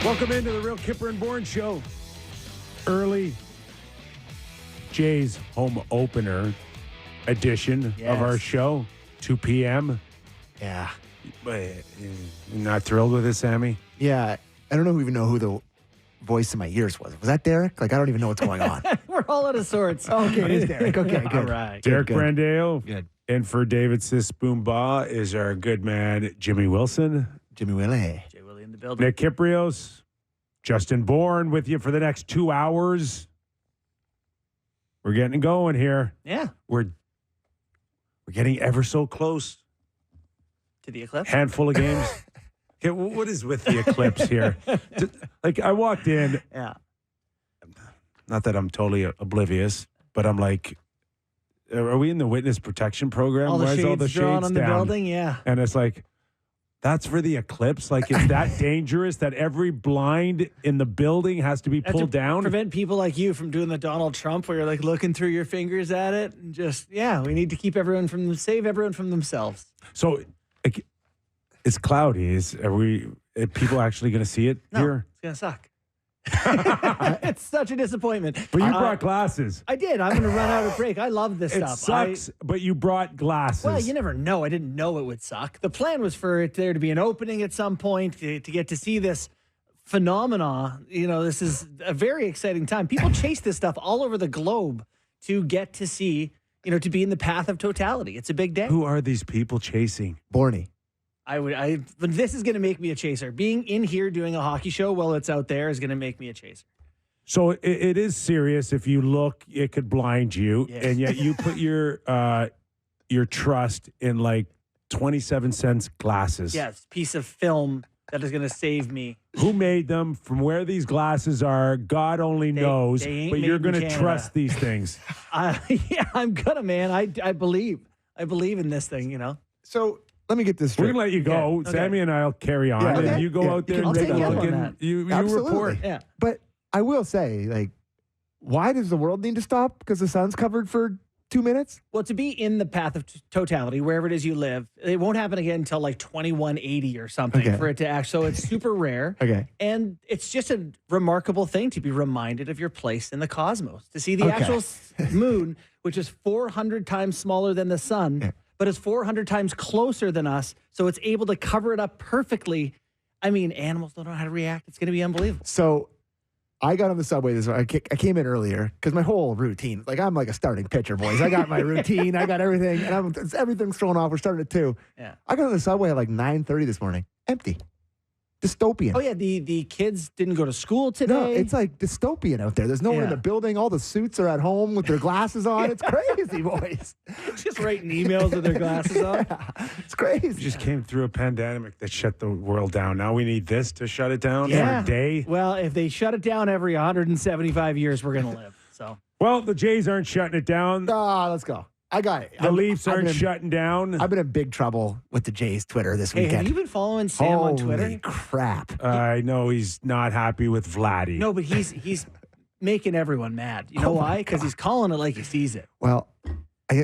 Welcome into the Real Kyper and Bourne Show. Early Jay's home opener edition of our show, 2 p.m. Yeah. You're not thrilled with this, Sammy? Yeah. I don't even know who the voice in my ears was. Was that Derek? Like, I don't even know what's going on. We're all out of sorts. Okay, it is Derek. Okay, good. All right. Derek good. Brandeo. Good. And for David Sisboomba is our good man, Jimmy Wilson. Jimmy Willie. Jay Willie in the building. Nick Kypreos. Justin Bourne with you for the next 2 hours. We're getting going here. Yeah. We're getting ever so close. To the Eclipse. Handful of games. Okay, what is with the Eclipse here? Like, I walked in. Yeah. Not that I'm totally oblivious, but I'm like, are we in the witness protection program? All the Why is shades drawn on the down? building. Yeah. And it's like, that's for the Eclipse? Like, is that dangerous that every blind in the building has to be pulled down? Prevent people like you from doing the Donald Trump where you're like looking through your fingers at it and just, we need to keep save everyone from themselves. So, like, it's cloudy. Are people actually going to see it No, here? it's going to suck. It's such a disappointment. But you brought glasses. I did. I'm going to run out of break. I love this It stuff. sucks, but you brought glasses. Well, you never know. I didn't know it would suck. The plan was for there to be an opening at some point to get to see this phenomena. You know, this is a very exciting time. People chase this stuff all over the globe to get to see, to be in the path of totality. It's a big day. Who are these people chasing? Borny. But this is going to make me a chaser. Being in here doing a hockey show while it's out there is going to make me a chaser. So it is serious. If you look, it could blind you, Yes. and yet you put your trust in like 27-cent glasses. Yes, piece of film that is going to save me. Who made them? From where these glasses are, God only knows. they ain't But you're made in going to Canada. trust these things. I'm gonna, man. I believe in this thing. So let me get this We're straight. going to let you go. Okay. Sammy and I'll carry on, Yeah, and okay. you go Yeah. out there I'll and take take a you look, up on and that. you Absolutely. report. Yeah. But I will say, like, why does the world need to stop? Because the sun's covered for 2 minutes? Well, to be in the path of totality, wherever it is you live, it won't happen again until like 2180 or something Okay. for it to act. So it's super rare. Okay. And it's just a remarkable thing to be reminded of your place in the cosmos, to see the Okay. actual moon, which is 400 times smaller than the sun, Yeah. but is 400 times closer than us. So it's able to cover it up perfectly. I mean, animals don't know how to react. It's going to be unbelievable. So I got on the subway this morning. I came in earlier because my whole routine, like, I'm like a starting pitcher, boys. I got my routine. I got everything. And everything's thrown off. We're starting at 2. Yeah. I got on the subway at like 9:30 this morning. Empty. Dystopian. Oh, yeah. The kids didn't go to school today. No, it's like dystopian out there. There's no one in Yeah. the building. All the suits are at home with their glasses on. It's crazy, boys. just writing emails with their glasses on. Yeah, it's crazy. We just came through a pandemic that shut the world down. Now we need this to shut it down Yeah. for a day. Well, if they shut it down every 175 years, we're going to live. So Well, the Jays aren't shutting it down. Let's go. I got it. The Leafs aren't shutting down. I've been in big trouble with the Jays Twitter this hey, weekend. have you been following Sam on Twitter? Holy crap. I know he's not happy with Vladdy. No, but he's making everyone mad. You know why? Because he's calling it like he sees it. Well,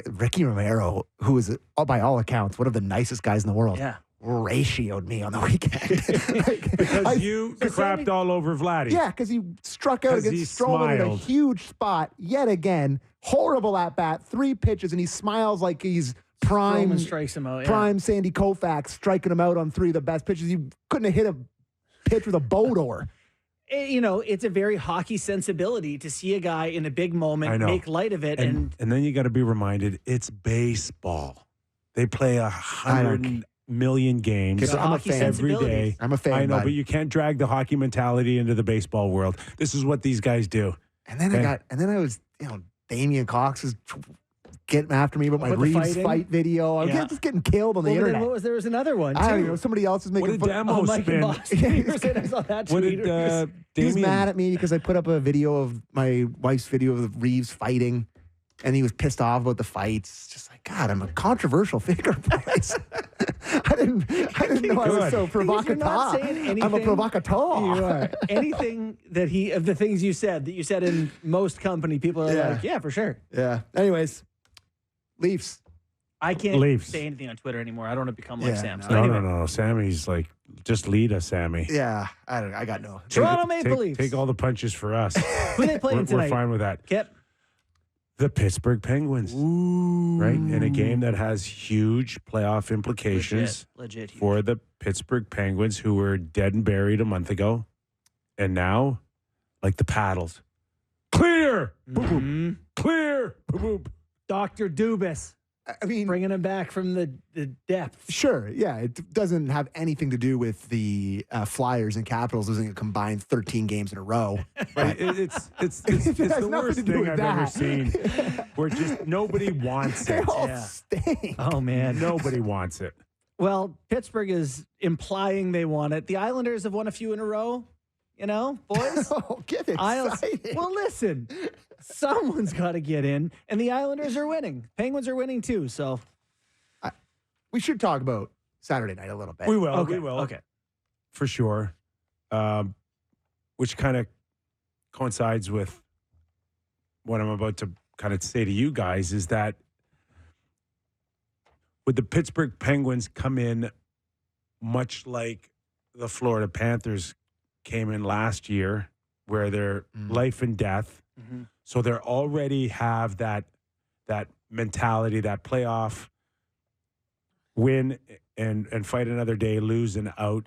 Ricky Romero, who is, by all accounts, one of the nicest guys in the world, Yeah. ratioed me on the weekend. Because you crapped all over Vladdy. Yeah, because he struck out 'Cause he against Stroman in a smiled. huge spot yet again. Horrible at bat, 3 pitches, and he smiles like he's prime Roman strikes him out. Yeah. prime Sandy Koufax, striking him out on 3 of the best pitches. You couldn't have hit a pitch with a boat oar. It's a very hockey sensibility to see a guy in a big I moment know. make light of it. And then you got to be reminded, it's baseball. They play 100 million games Okay, so I'm a hockey fan. every sensibility. day. I'm a fan, I know, bud. but you can't drag the hockey mentality into the baseball world. This is what these guys do. And then I was, Damian Cox was getting after me about my About the Reeves fighting? fight video. I was Yeah. just getting killed on the Well, but then internet. there was another one, too. I don't know. Somebody else is What making did Damo Mike spin? and Boston. You were saying I saw that What tweet. did He's Damian? mad at me because I put up a video of my wife's video of Reeves fighting, and he was pissed off about the fights. Just like, God, I'm a controversial figure, boys. I didn't know I was so You're not provocateur. saying anything. I'm a provocateur. You are. Anything of the things you said in most company, people are Yeah. like, yeah, for sure. Yeah. Anyways, Leafs. I can't Leafs. say anything on Twitter anymore. I don't want to become like Yeah, Sam. no. So No, anyway, no. Sammy's like Just lead us, Sammy. Yeah, I got no. Toronto Maple Leafs. Take all the punches for us. Who are they playing tonight? We're fine with that. Kip. The Pittsburgh Penguins. Ooh. Right? In a game that has huge playoff implications Legit huge. for the Pittsburgh Penguins, who were dead and buried a month ago. And now, like the paddles. Clear! Boop, boop. Clear! Boop, boop. Dr. Dubas. I mean, Bringing him back from the depths. sure, yeah. It doesn't have anything to do with the Flyers and Capitals losing a combined 13 games in a row. Right? It's has the nothing worst to do thing with I've ever that. seen. Where just nobody wants They it. all Yeah. stink. Oh, man. Nobody wants it. Well, Pittsburgh is implying they want it. The Islanders have won a few in a row, boys. Oh, get Isles- excited. Well, listen, someone's got to get in, and the Islanders are winning. Penguins are winning too, so. We should talk about Saturday night a little bit. We will. Okay, We will. okay. For sure. Which kind of coincides with what I'm about to kind of say to you guys is that would the Pittsburgh Penguins come in much like the Florida Panthers came in last year, where they're life and death. Mm-hmm. So they already have that mentality, that playoff win and fight another day, lose and out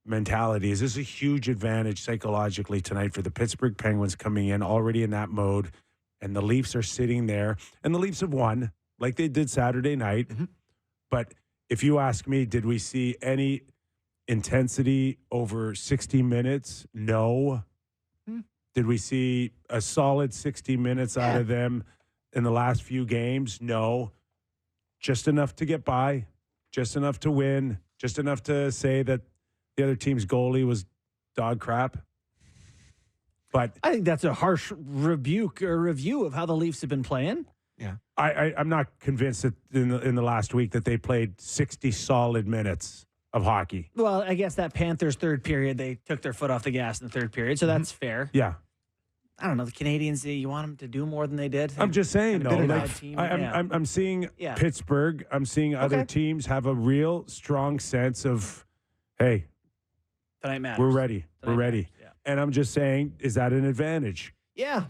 mentality. Is this a huge advantage psychologically tonight for the Pittsburgh Penguins coming in already in that mode? And the Leafs are sitting there, and the Leafs have won like they did Saturday night. Mm-hmm. But if you ask me, did we see any intensity over 60 minutes? No. Did we see a solid 60 minutes out of them in the last few games? No. Just enough to get by, just enough to win, just enough to say that the other team's goalie was dog crap. But I think that's a harsh rebuke or review of how the Leafs have been playing. Yeah. I'm not convinced that in the last week that they played 60 solid minutes of hockey. Well, I guess that Panthers third period, they took their foot off the gas in the third period, so that's fair. Yeah. I don't know. The Canadians, you want them to do more than they did? I'm just saying, Kinda though. been a Like, bad team. I'm seeing Yeah. Pittsburgh. I'm seeing other Okay. teams have a real strong sense of, hey, Tonight matters. we're ready. We're Tonight ready. matters, yeah. And I'm just saying, is that an advantage? Yeah,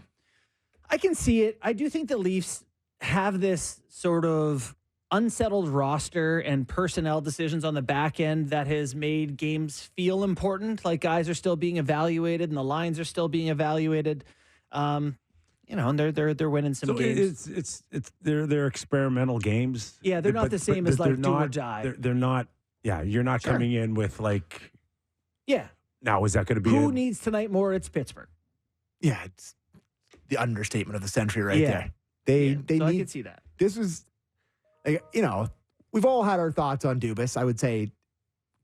I can see it. I do think the Leafs have this sort of unsettled roster and personnel decisions on the back end that has made games feel important. Like guys are still being evaluated and the lines are still being evaluated. And they're winning some So games. it's they're experimental games. Yeah, they're not the same as, like, they're do or not- die. They're not. Yeah, you're not Sure. coming in with like. Yeah. Now is that going to be Who a- needs tonight more? It's Pittsburgh. Yeah, it's the understatement of the century right Yeah. there. They so I need can see that. this was, like, we've all had our thoughts on Dubas. I would say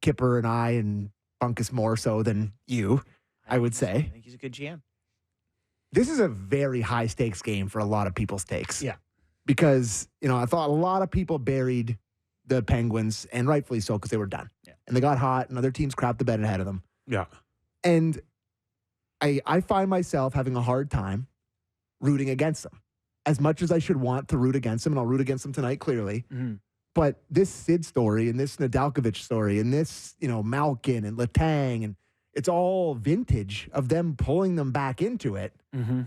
Kyper and I and Bunkus more so than you, I would I say. think he's a good GM. This is a very high stakes game for a lot of people's takes. Yeah. Because, I thought a lot of people buried the Penguins, and rightfully so, because they were done. Yeah. And they got hot, and other teams crapped the bed ahead of them. Yeah. And I find myself having a hard time rooting against them. As much as I should want to root against them, and I'll root against them tonight, clearly. Mm-hmm. But this Sid story and this Nedeljkovic story and this, Malkin and Letang, and it's all vintage of them pulling them back into it. Mm-hmm.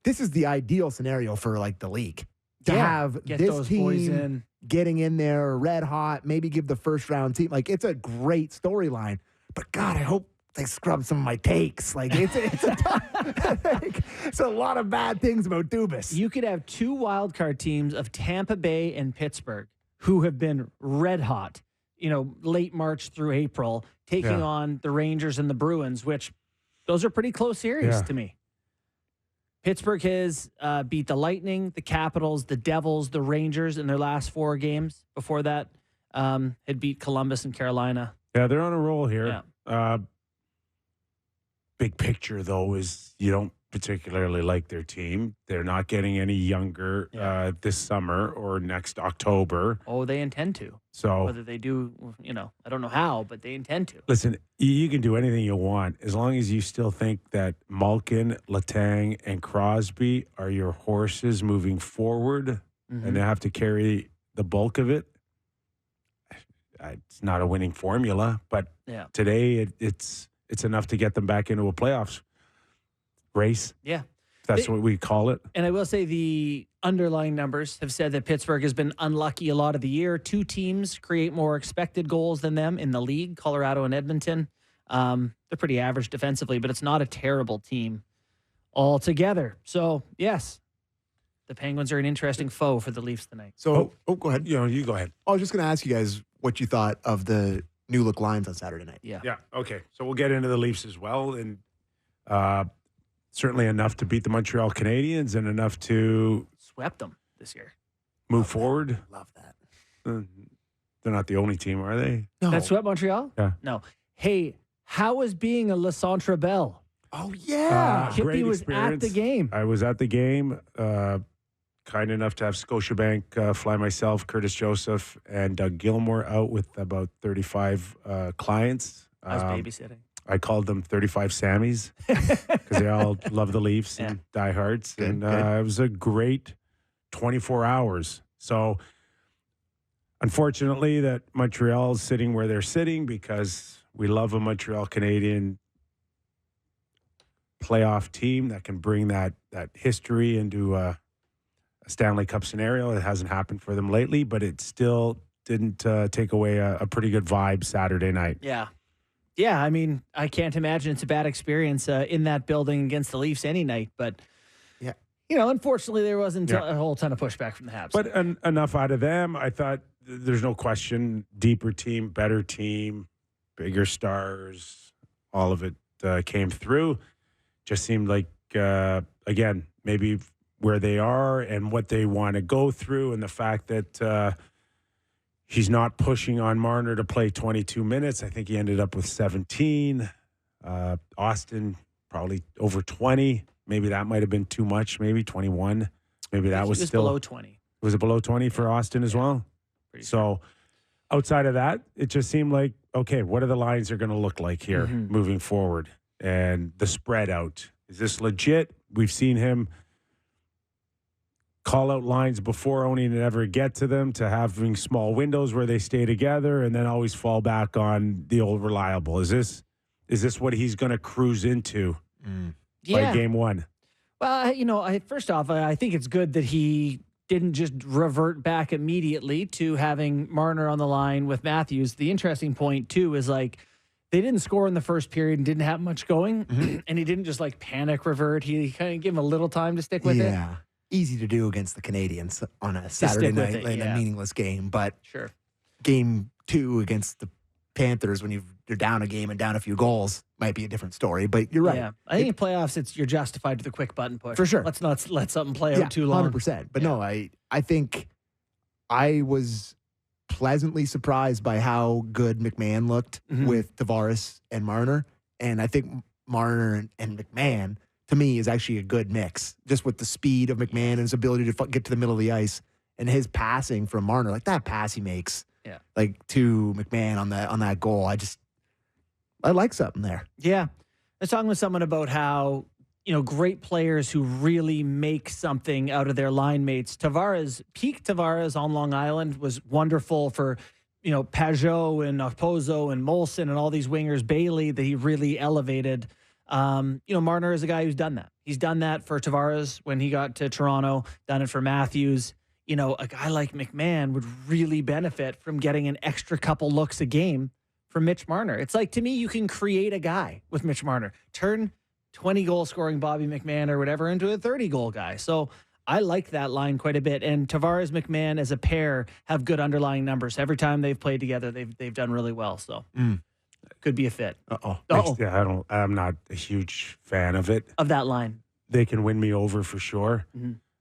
This is the ideal scenario for, like, the league. To have Get this those team boys in. getting in there red hot, maybe give the first round team. Like, it's a great storyline. But, God, I hope they scrub some of my takes. Like, it's a lot of bad things about Dubas. You could have two wildcard teams of Tampa Bay and Pittsburgh who have been red hot, late March through April, taking on the Rangers and the Bruins, which those are pretty close series to me. Pittsburgh has beat the Lightning, the Capitals, the Devils, the Rangers in their last 4 games. Before that, had beat Columbus and Carolina. Yeah, they're on a roll here. Yeah. Big picture, though, is you don't particularly like their team. They're not getting any younger this summer or next October. Oh, they intend to. So Whether they do, I don't know how, but they intend to. listen, you can do anything you want as long as you still think that Malkin, Letang, and Crosby are your horses moving forward, and they have to carry the bulk of it. It's not a winning formula, but today it's enough to get them back into a playoffs race. Yeah. That's what we call it. And I will say the underlying numbers have said that Pittsburgh has been unlucky a lot of the year. 2 teams create more expected goals than them in the league, Colorado and Edmonton. They're pretty average defensively, but it's not a terrible team altogether. So, yes, the Penguins are an interesting foe for the Leafs tonight. So, go ahead. You go ahead. I was just going to ask you guys what you thought of the new look lines on Saturday night. Yeah. Okay. So we'll get into the Leafs as well. And certainly enough to beat the Montreal Canadiens and enough to Swept them this year. move forward. Love that. They're not the only team, are they? No. That swept Montreal? Yeah. No. Hey, how was being a Le Centre Belle? Oh, yeah. Great Kippy was experience. at the game. I was at the game. Kind enough to have Scotiabank fly myself, Curtis Joseph, and Doug Gilmore out with about 35 clients. I was babysitting. I called them 35 Sammies because they all love the Leafs and diehards. Good, And good. it was a great 24 hours. So unfortunately that Montreal is sitting where they're sitting because we love a Montreal Canadian playoff team that can bring that history into a Stanley Cup scenario. It hasn't happened for them lately, but it still didn't take away a pretty good vibe Saturday night. Yeah. Yeah, I mean, I can't imagine it's a bad experience in that building against the Leafs any night. But, unfortunately, there wasn't a whole ton of pushback from the Habs. But enough out of them. I thought there's no question, deeper team, better team, bigger stars, all of it came through. Just seemed like, again, maybe where they are and what they want to go through and the fact that he's not pushing on Marner to play 22 minutes. I think he ended up with 17. Austin probably over 20. Maybe that might have been too much. Maybe 21. Maybe that was still below 20. Was it below 20 for Austin as well? So outside of that, it just seemed like, okay, what are the lines are going to look like here moving forward? And the spread out. Is this legit? We've seen him call out lines before, only to never get to them, to having small windows where they stay together and then always fall back on the old reliable. Is this what he's going to cruise into by game one? Well, first off, I think it's good that he didn't just revert back immediately to having Marner on the line with Matthews. The interesting point, too, is like they didn't score in the first period and didn't have much going, and he didn't just like panic revert. He kind of gave him a little time to stick with it. Yeah. Easy to do against the Canadians on a Saturday night in a meaningless game. But sure, game 2 against the Panthers, when you're down a game and down a few goals, might be a different story. But you're right. Yeah, I think in playoffs, you're justified to the quick button push. For sure. Let's not let something play out too long. 100%. But no, I think I was pleasantly surprised by how good McMahon looked with Tavares and Marner. And I think Marner and McMahon, to me, is actually a good mix, just with the speed of McMahon and his ability to get to the middle of the ice and his passing from Marner. Like that pass he makes, like to McMahon on that goal. I like something there. Yeah. I was talking with someone about how, great players who really make something out of their line mates. Peak Tavares on Long Island was wonderful for, Pajot and Okposo and Molson and all these wingers, Bailey, that he really elevated. Marner is a guy who's done that. He's done that for Tavares when he got to Toronto, done it for Matthews. A guy like McMahon would really benefit from getting an extra couple looks a game from Mitch Marner. It's like, to me, you can create a guy with Mitch Marner. Turn 20-goal scoring Bobby McMahon or whatever into a 30-goal guy. So I like that line quite a bit. And Tavares, McMahon as a pair have good underlying numbers. Every time they've played together, they've done really well. So could be a fit. Yeah, I'm not a huge fan of it. Of that line. They can win me over for sure.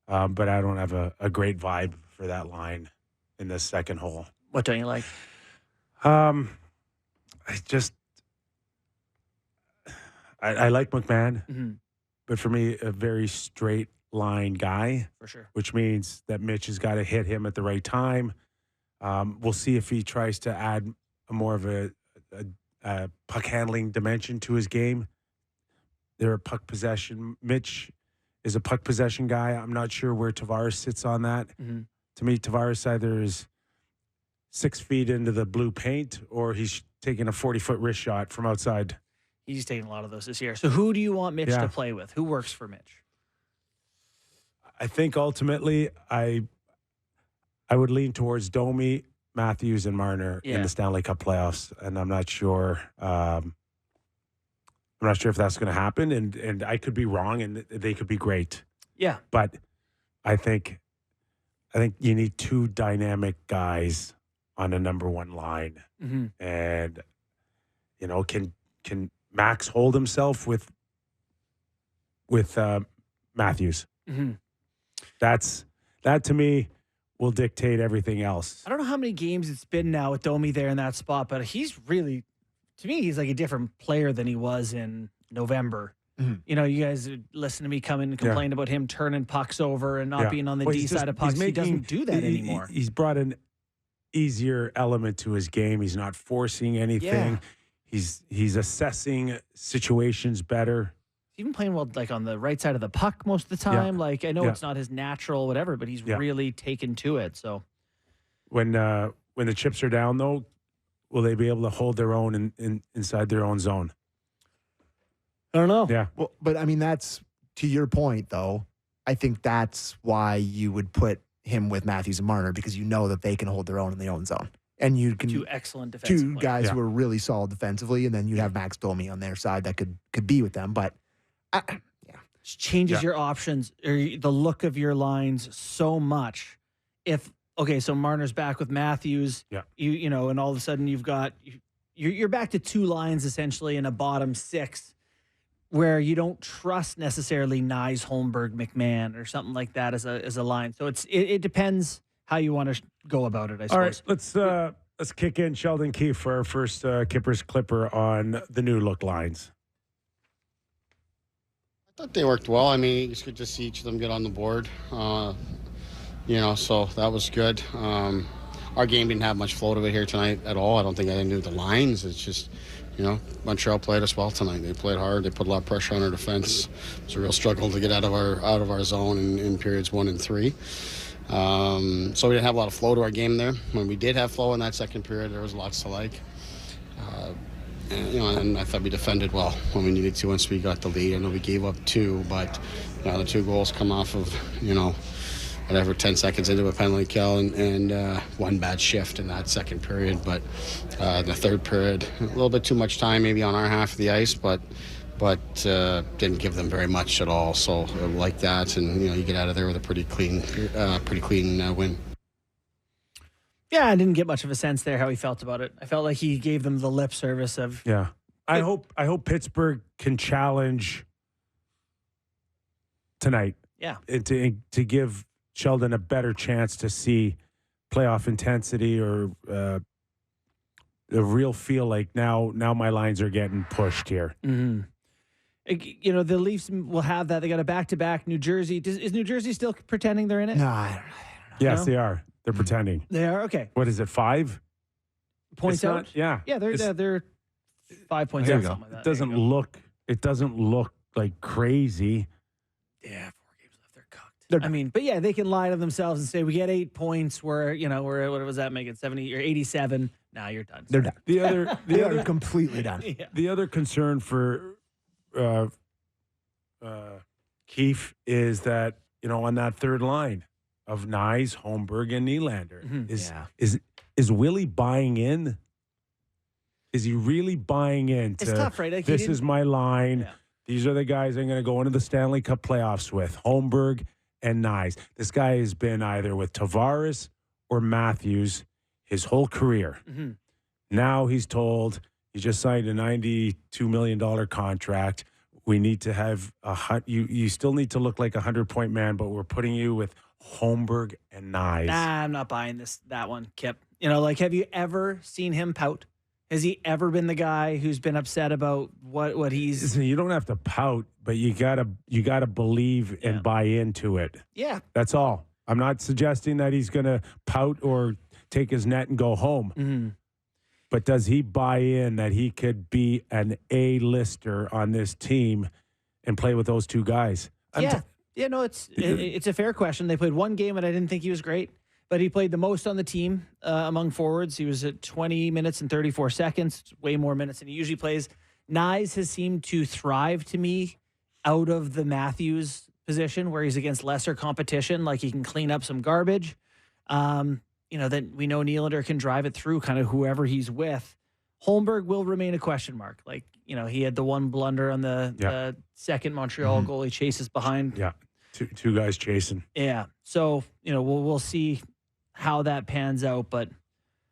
But I don't have a great vibe for that line in the second hole. What don't you like? I like McMahon, but for me, a very straight line guy. For sure. Which means that Mitch has got to hit him at the right time. We'll see if he tries to add more of a puck handling dimension to his game. They're a puck possession. Mitch is a puck possession guy. I'm not sure where Tavares sits on that. To me, Tavares either is 6 feet into the blue paint, or he's taking a 40-foot wrist shot from outside. He's taking a lot of those this year. So who do you want Mitch to play with? Who works for Mitch? I think ultimately I would lean towards Domi, Matthews, and Marner in the Stanley Cup playoffs, and I'm not sure. I'm not sure if that's going to happen, and I could be wrong, and they could be great. Yeah, but I think you need two dynamic guys on a number one line, and can Max hold himself with Matthews? That to me will dictate everything else. I don't know how many games it's been now with Domi there in that spot, but he's really, to me, he's like a different player than he was in November. You know, you guys listen to me come in and complain about him turning pucks over and not being on the D side of pucks. He doesn't do that anymore. He's brought an easier element to his game. He's not forcing anything. He's assessing situations better. He's even playing well, like on the right side of the puck most of the time. Like I know it's not his natural whatever, but he's really taken to it. So when the chips are down, though, will they be able to hold their own inside their own zone? I don't know. Yeah. Well, but I mean, that's to your point, though. I think that's why you would put him with Matthews and Marner, because you know that they can hold their own in their own zone. And you can two excellent defensive two guys who are really solid defensively, and then you'd have Max Domi on their side that could be with them. But just changes your options or the look of your lines so much. So Marner's back with Matthews, you know, and all of a sudden you're back to two lines essentially in a bottom six, where you don't trust necessarily Nyes, Holmberg, McMahon, or something like that as a line. So it depends how you want to go about it, I suppose. All right, let's kick in Sheldon Keefe for our first Kippers Clipper on the new look lines. I thought they worked well. I mean, it's good to see each of them get on the board. So that was good. Our game didn't have much flow to it here tonight at all. I don't think I didn't do the lines. It's just, Montreal played us well tonight. They played hard. They put a lot of pressure on our defense. It's a real struggle to get out of our zone in periods 1 and 3. So we didn't have a lot of flow to our game there. When we did have flow in that second period, there was lots to like. And I thought we defended well when we needed to once we got the lead. I know we gave up 2, but the 2 goals come off of 10 seconds into a penalty kill and one bad shift in that second period. But the third period, a little bit too much time maybe on our half of the ice, but didn't give them very much at all. So like that, and you get out of there with a pretty clean win. Yeah, I didn't get much of a sense there how he felt about it. I felt like he gave them the lip service of. Yeah, I hope Pittsburgh can challenge tonight. Yeah, to give Sheldon a better chance to see playoff intensity or a real feel like now my lines are getting pushed here. Mm-hmm. The Leafs will have that. They got a back-to-back. New Jersey. Is New Jersey still pretending they're in it? No, I don't know. Yes, they are. They're pretending. They are? Okay. What is it, 5? Points out? Yeah. Yeah, they're 5 points out, something like that. It doesn't look like crazy. Yeah, 4 games left. They're cooked. But yeah, they can lie to themselves and say, we get 8 points. We're what was that making? 70 or 87. Now you're done. They're done. They are completely done. Yeah. The other concern for Keefe is that, on that third line of Nyes, Holmberg, and Nylander, is Willie buying in? Is he really buying in? It's tough, right? Like this is my line. Yeah. These are the guys I'm going to go into the Stanley Cup playoffs with, Holmberg and Nyes. This guy has been either with Tavares or Matthews his whole career. Mm-hmm. Now he's told he just signed a $92 million contract. We need to have you still need to look like a 100-point man, but we're putting you with Holmberg and Nyes. Nah, I'm not buying that one, Kip. Have you ever seen him pout? Has he ever been the guy who's been upset about what he's? Listen, you don't have to pout, but you gotta believe and buy into it. Yeah, that's all. I'm not suggesting that he's gonna pout or take his net and go home. Mm-hmm. But does he buy in that he could be an A-lister on this team and play with those two guys? It's a fair question. They played one game and I didn't think he was great. but he played the most on the team among forwards. He was at 20 minutes and 34 seconds, way more minutes than he usually plays. Nyes has seemed to thrive to me out of the Matthews position where he's against lesser competition, like he can clean up some garbage. Then we know Nylander can drive it through kind of whoever he's with. Holmberg will remain a question mark. Like, he had the one blunder on the second Montreal goal. He chases behind. Yeah, two guys chasing. Yeah. So, we'll see how that pans out. But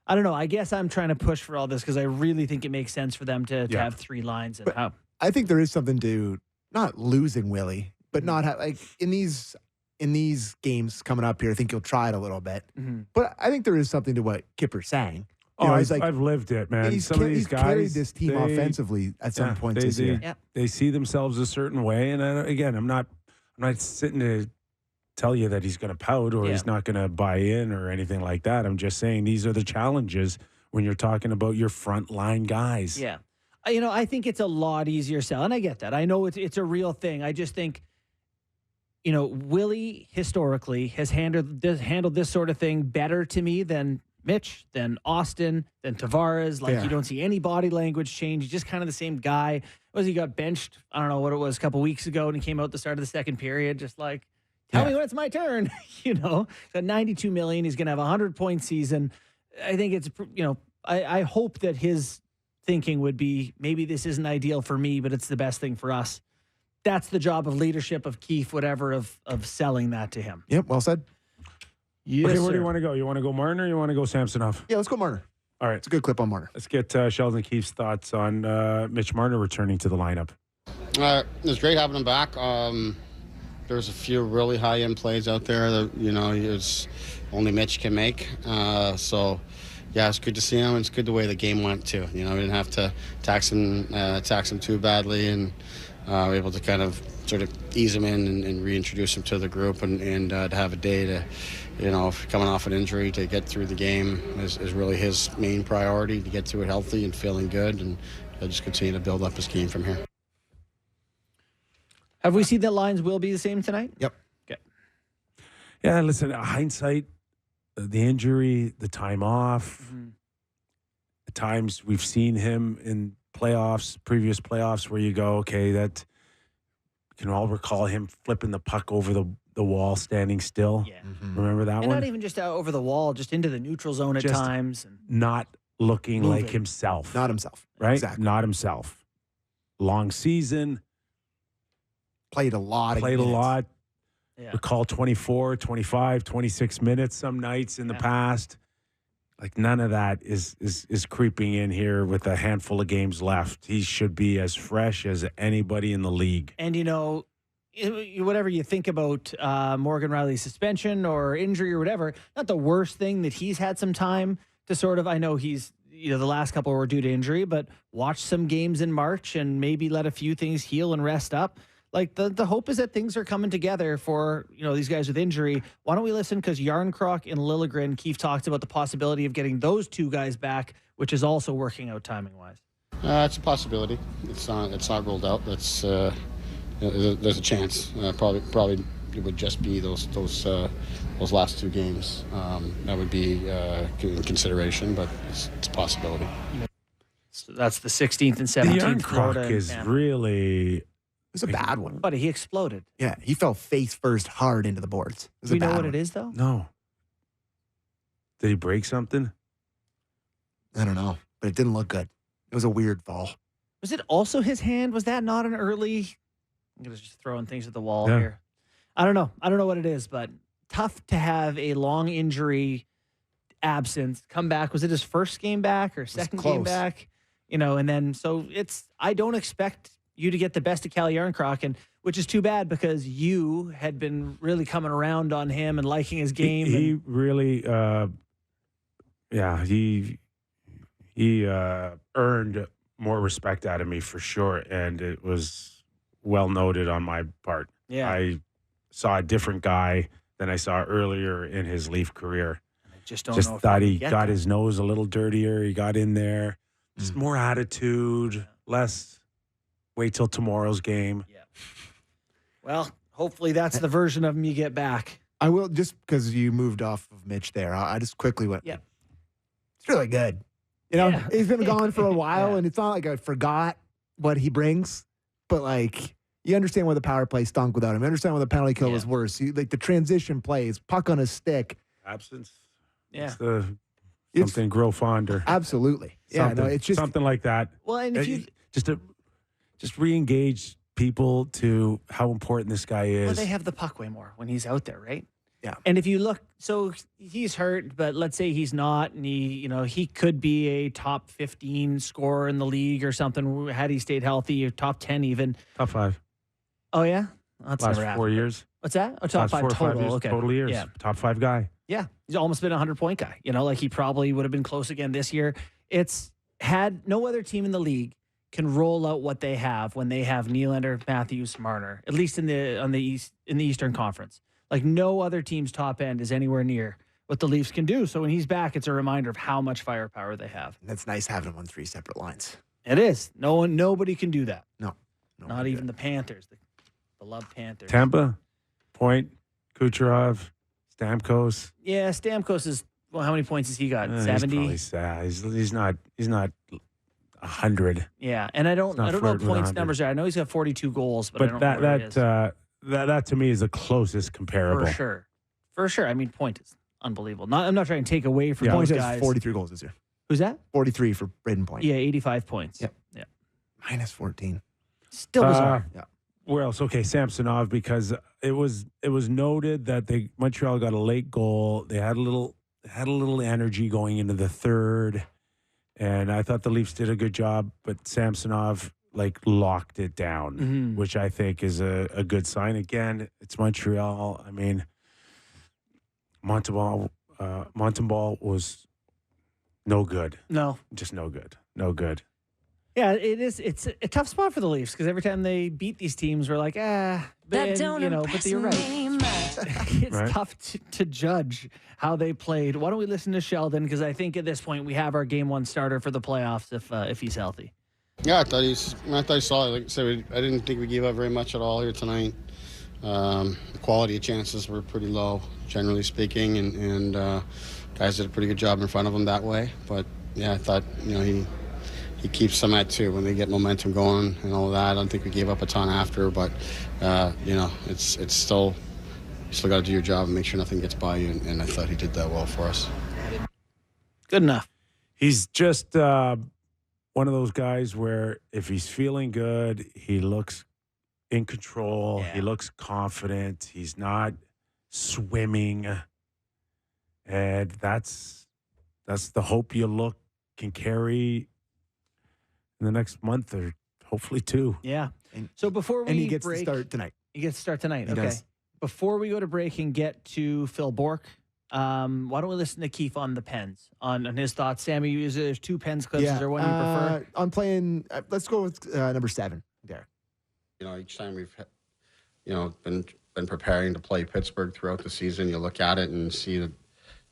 I don't know. I guess I'm trying to push for all this because I really think it makes sense for them to have three lines. And how. I think there is something to not losing Willie, but not like in these games coming up here. I think you'll try it a little bit. Mm-hmm. But I think there is something to what Kipper's saying. I've lived it, man. Some of these guys carried this team offensively at some point this year. They see themselves a certain way, and I'm not sitting to tell you that he's going to pout or he's not going to buy in or anything like that. I'm just saying these are the challenges when you're talking about your frontline guys. Yeah, I think it's a lot easier sell, and I get that. I know it's a real thing. I just think, Willie historically has handled this sort of thing better to me than Mitch, than Austin, than Tavares. Like, you don't see any body language change. He's just kind of the same guy. He got benched, I don't know what it was, a couple weeks ago, and he came out the start of the second period, just like, tell me when it's my turn. Got 92 million. He's going to have a 100-point season. I think it's, I hope that his thinking would be, maybe this isn't ideal for me, but it's the best thing for us. That's the job of leadership, of Keefe, whatever, of selling that to him. Yep, well said. Yes, okay, where do you want to go? You want to go Marner or you want to go Samsonov? Yeah, let's go Marner. All right. It's a good clip on Marner. Let's get Sheldon Keefe's thoughts on Mitch Marner returning to the lineup. It was great having him back. There was a few really high-end plays out there that, only Mitch can make. So, it's good to see him. It's good the way the game went, too. We didn't have to tax him too badly, and we're able to kind of sort of ease him in and reintroduce him to the group and to have a day to, coming off an injury, to get through the game is really his main priority, to get through it healthy and feeling good, and he'll just continue to build up his game from here. Have we seen that lines will be the same tonight? Yep. Okay. Yeah, listen, hindsight, the injury, the time off, at times we've seen him in previous playoffs where you go, okay, that you can all recall him flipping the puck over the wall, standing still. Yeah. Remember that one? And not even just out over the wall, just into the neutral zone at times. And not looking like himself. Not himself. Right? Exactly. Not himself. Long season. Played a lot. Yeah. Recall 24, 25, 26 minutes some nights in the past. Like, none of that is creeping in here with a handful of games left. He should be as fresh as anybody in the league. And, whatever you think about Morgan Riley's suspension or injury or whatever, not the worst thing that he's had some time to sort of, I know he's, the last couple were due to injury, but watch some games in March and maybe let a few things heal and rest up. Like, the hope is that things are coming together for, these guys with injury. Why don't we listen? Because Yarncroc and Liljegren, Keefe talked about the possibility of getting those two guys back, which is also working out timing-wise. It's a possibility. It's not ruled out. That's there's a chance. Probably it would just be those last two games. That would be in consideration, but it's a possibility. So that's the 16th and 17th. Yarncroc is really... It was a bad one. Buddy, he exploded. Yeah, he fell face first hard into the boards. Do you know what it is, though? No. Did he break something? I don't know, but it didn't look good. It was a weird fall. Was it also his hand? Was that not an early... I'm going to just throwing things at the wall here. I don't know. I don't know what it is, but tough to have a long injury absence, come back. Was it his first game back or second game back? And then, so I don't expect you to get the best of Cal Yarncroc, and which is too bad because you had been really coming around on him and liking his game. He really, he earned more respect out of me for sure, and it was well noted on my part. Yeah, I saw a different guy than I saw earlier in his Leaf career. Just thought he got his nose a little dirtier. He got in there, just more attitude, less. Wait till tomorrow's game. Yeah. Well, hopefully that's the version of him you get back. I will, just because you moved off of Mitch there, I just quickly went, Yeah. It's really good. You know, Yeah. he's been gone for a while, Yeah. and it's not like I forgot what he brings, but like, you understand why the power play stunk without him. You understand why the penalty kill was worse. Like the transition plays, puck on a stick. Absence. Yeah. It's something grow fonder. Absolutely. Yeah, no, it's just something like that. Well, and if you just re-engage people to how important this guy is. well, they have the puck way more when he's out there, right? Yeah. And if you look, so he's hurt, but let's say he's not, and he could be a top 15 scorer in the league or something had he stayed healthy, or top 10 even. Top 5. Oh yeah, that's Last never 4 happened. years. What's that? Oh, top Last 5 4 or 5 total. years, Okay, total years. Yeah, Top 5 guy. yeah. He's almost been a 100-point guy. Like he probably would have been close again this year. It's had no other team in the league can roll out what they have when they have Nylander, Matthews, Marner, at least in the Eastern Conference. Like no other team's top end is anywhere near what the Leafs can do. So when he's back, it's a reminder of how much firepower they have. And it's nice having him on 3 separate lines. It is. Nobody can do that. No. Not even the Panthers, the beloved Panthers. Tampa, Point, Kucherov, Stamkos. Yeah, Stamkos is. Well, how many points has he got? 70. He's probably sad. He's not 100. Yeah, and I don't know flirting with points 100. numbers are. I know he's got 42 goals, but I don't know where he is. that to me is the closest comparable. For sure. I mean, Point is unbelievable. I'm not trying to take away from Point those has guys. 43 goals this year. Who's that? 43 for Braden Point. Yeah, 85 points. Yep. Yeah. Minus 14. Still bizarre. Yeah. Where else? Okay, Samsonov, because it was noted that Montreal got a late goal. They had a little energy going into the third, and I thought the Leafs did a good job, but Samsonov locked it down, which I think is a good sign. Again, it's Montreal. I mean, Montembeault was no good. No. Just no good. No good. Yeah, it is. It's a tough spot for the Leafs because every time they beat these teams, we're like, but you're right. It's Right. tough to judge how they played. Why don't we listen to Sheldon? Because I think at this point we have our game one starter for the playoffs if he's healthy. Yeah, I thought he's solid. Like I said, I didn't think we gave up very much at all here tonight. The quality of chances were pretty low, generally speaking, and guys did a pretty good job in front of him that way. But yeah, I thought he keeps them at 2 when they get momentum going and all of that. I don't think we gave up a ton after, but it's still you still got to do your job and make sure nothing gets by you. And I thought he did that well for us. Good enough. He's just one of those guys where if he's feeling good, he looks in control. Yeah. He looks confident. He's not swimming, and that's the hope you can carry in the next month or hopefully 2. Yeah. And- So before we And he gets break, to start tonight. He gets to start tonight. He Okay. does. Before we go to break and get to Phil Bourque, why don't we listen to Keith on the Pens, on his thoughts? Sammy, there's 2 Pens clips. Is there one you prefer? I'm playing. Let's go with number 7, Derek. Each time we've been preparing to play Pittsburgh throughout the season, you look at it and see that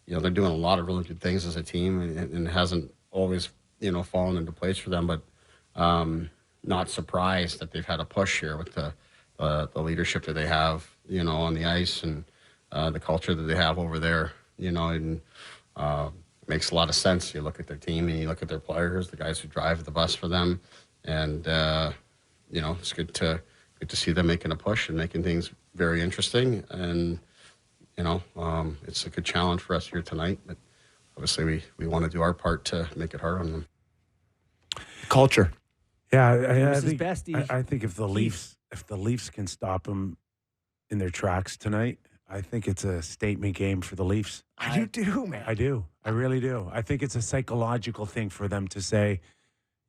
they're doing a lot of really good things as a team, and it hasn't always fallen into place for them. But not surprised that they've had a push here with the leadership that they have, on the ice, and the culture that they have over there, and makes a lot of sense. You look at their team and you look at their players, the guys who drive the bus for them, and it's good to see them making a push and making things very interesting. And it's a good challenge for us here tonight. But obviously, we want to do our part to make it hard on them. Culture. Yeah, I think if the Leafs can stop them in their tracks tonight, I think it's a statement game for the Leafs. You do, man. I do. I really do. I think it's a psychological thing for them to say,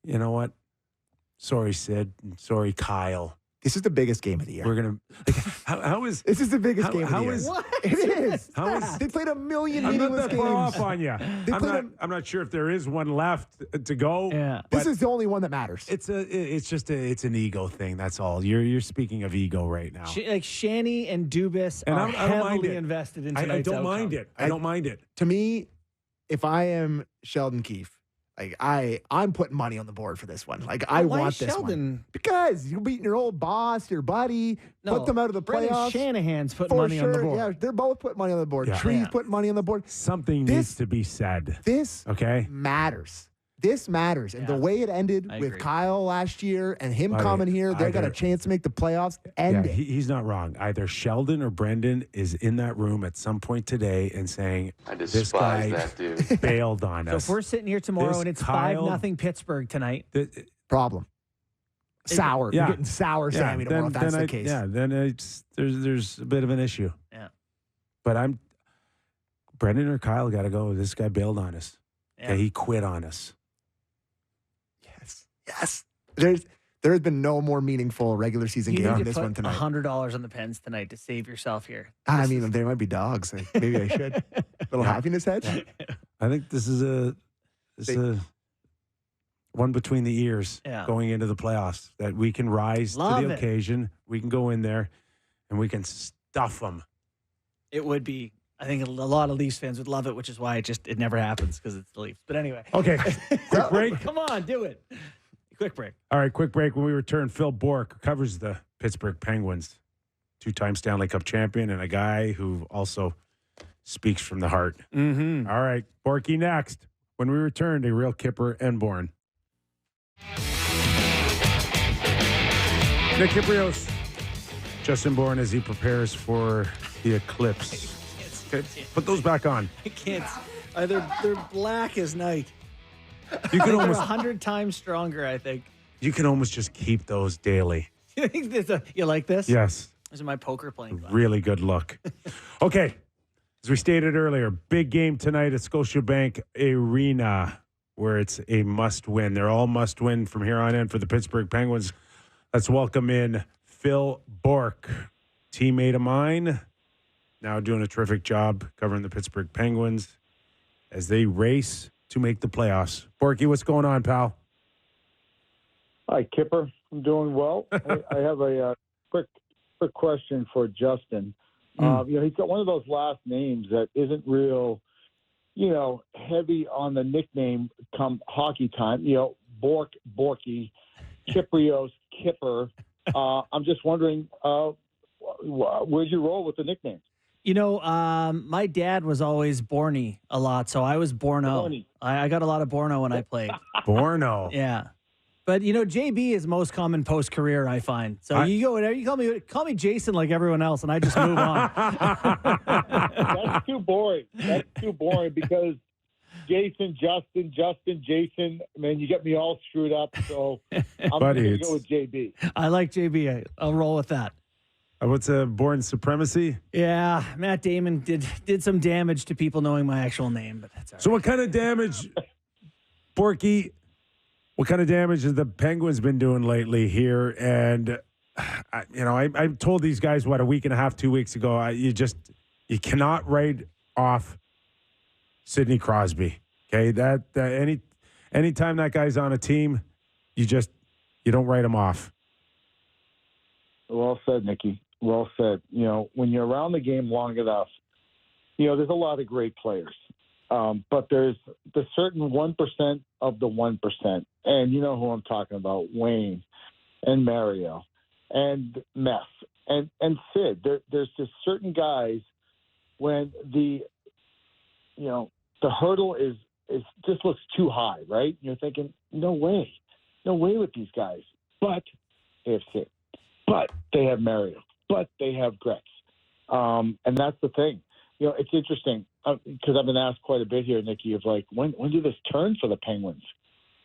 you know what? Sorry, Sid. Sorry, Kyle. This is the biggest game of the year. We're gonna. How is This is the biggest game of the how year. is- What? It is. How is- They played a million I'm not meaningless that far games. off on you. I'm not sure if there is one left to go. Yeah. This but is the only one that matters. it's an ego thing. That's all. You're speaking of ego right now. Like Shanny and Dubas And are I don't mind heavily it. invested in I tonight's don't mind outcome. it. I don't mind it. To me, if I am Sheldon Keefe, Like I'm putting money on the board for this one. Like I want this one because you're beating your old boss, your buddy. Put them out of the playoffs. Shanahan's putting money on the board. Yeah, they're both putting money on the board. Tree's putting money on the board. Something needs to be said. This matters. This matters. And the way it ended with Kyle last year and him coming here, they got a chance to make the playoffs. And he's not wrong. Either Sheldon or Brendan is in that room at some point today and saying, I despise that dude. Bailed on us. So if we're sitting here tomorrow and it's 5-0 Pittsburgh tonight. Problem. Sour. You're getting sour, Sammy, tomorrow if that's the case. Yeah, then there's a bit of an issue. Yeah. But Brendan or Kyle got to go. This guy bailed on us. Yeah. Okay, he quit on us. Yes. There has been no more meaningful regular season game than this one tonight. $100 on the Pens tonight to save yourself here. I mean, they might be dogs. Maybe I should. Little happiness hedge. I think this is a one between the ears going into the playoffs that we can rise to the occasion. We can go in there and we can stuff them. It would be. I think a lot of Leafs fans would love it, which is why it never happens because it's the Leafs. But anyway. Okay. Quick break. Come on, do it. Quick break. All right, quick break. When we return, Phil Bourque covers the Pittsburgh Penguins, 2-time Stanley Cup champion, and a guy who also speaks from the heart. Mm-hmm. All right, Bourque next. When we return to Real Kyper and Bourne. Nick Kypreos, Justin Bourne as he prepares for the Eclipse. Okay, put those back on. I can't. They're black as night. You can almost 100 times stronger, I think. You can almost just keep those daily. You think you like this? Yes. This is my poker playing class. Really good look. Okay. As we stated earlier, big game tonight at Scotiabank Arena, where it's a must-win. They're all must-win from here on in for the Pittsburgh Penguins. Let's welcome in Phil Bourque, teammate of mine, now doing a terrific job covering the Pittsburgh Penguins as they race to make the playoffs. Bourque, what's going on, pal? Hi, Kyper. I'm doing well. I have a quick question for Justin. He's got one of those last names that isn't real, heavy on the nickname come hockey time. Bourque, Bourque, Kypreos, Kyper. I'm just wondering, where'd you roll with the nickname? My dad was always Borny a lot, so I was Borno. I got a lot of Borno when I played. Borno. Yeah. But, JB is most common post-career, I find. So you go whatever. You call me Jason like everyone else, and I just move on. That's too boring. That's too boring because Jason, Justin, Jason, man, you get me all screwed up. So I'm going to go with JB. I like JB. I'll roll with that. What's Bourne supremacy? Yeah, Matt Damon did some damage to people knowing my actual name, but that's all right. So what kind of damage, Bourque, what kind of damage has the Penguins been doing lately here? And, I told these guys, a week and a half, 2 weeks ago, you cannot write off Sidney Crosby. Okay, anytime that guy's on a team, you don't write him off. Well said, Nicky. Well said. When you're around the game long enough, there's a lot of great players. But there's the certain 1% of the 1%. And you know who I'm talking about, Wayne and Mario and Mess and Sid. There's just certain guys when the hurdle is just looks too high, right? You're thinking, no way with these guys. But they have Sid. But they have Mario. But they have Gretz. And that's the thing. It's interesting because I've been asked quite a bit here, Nicky, of when did this turn for the Penguins?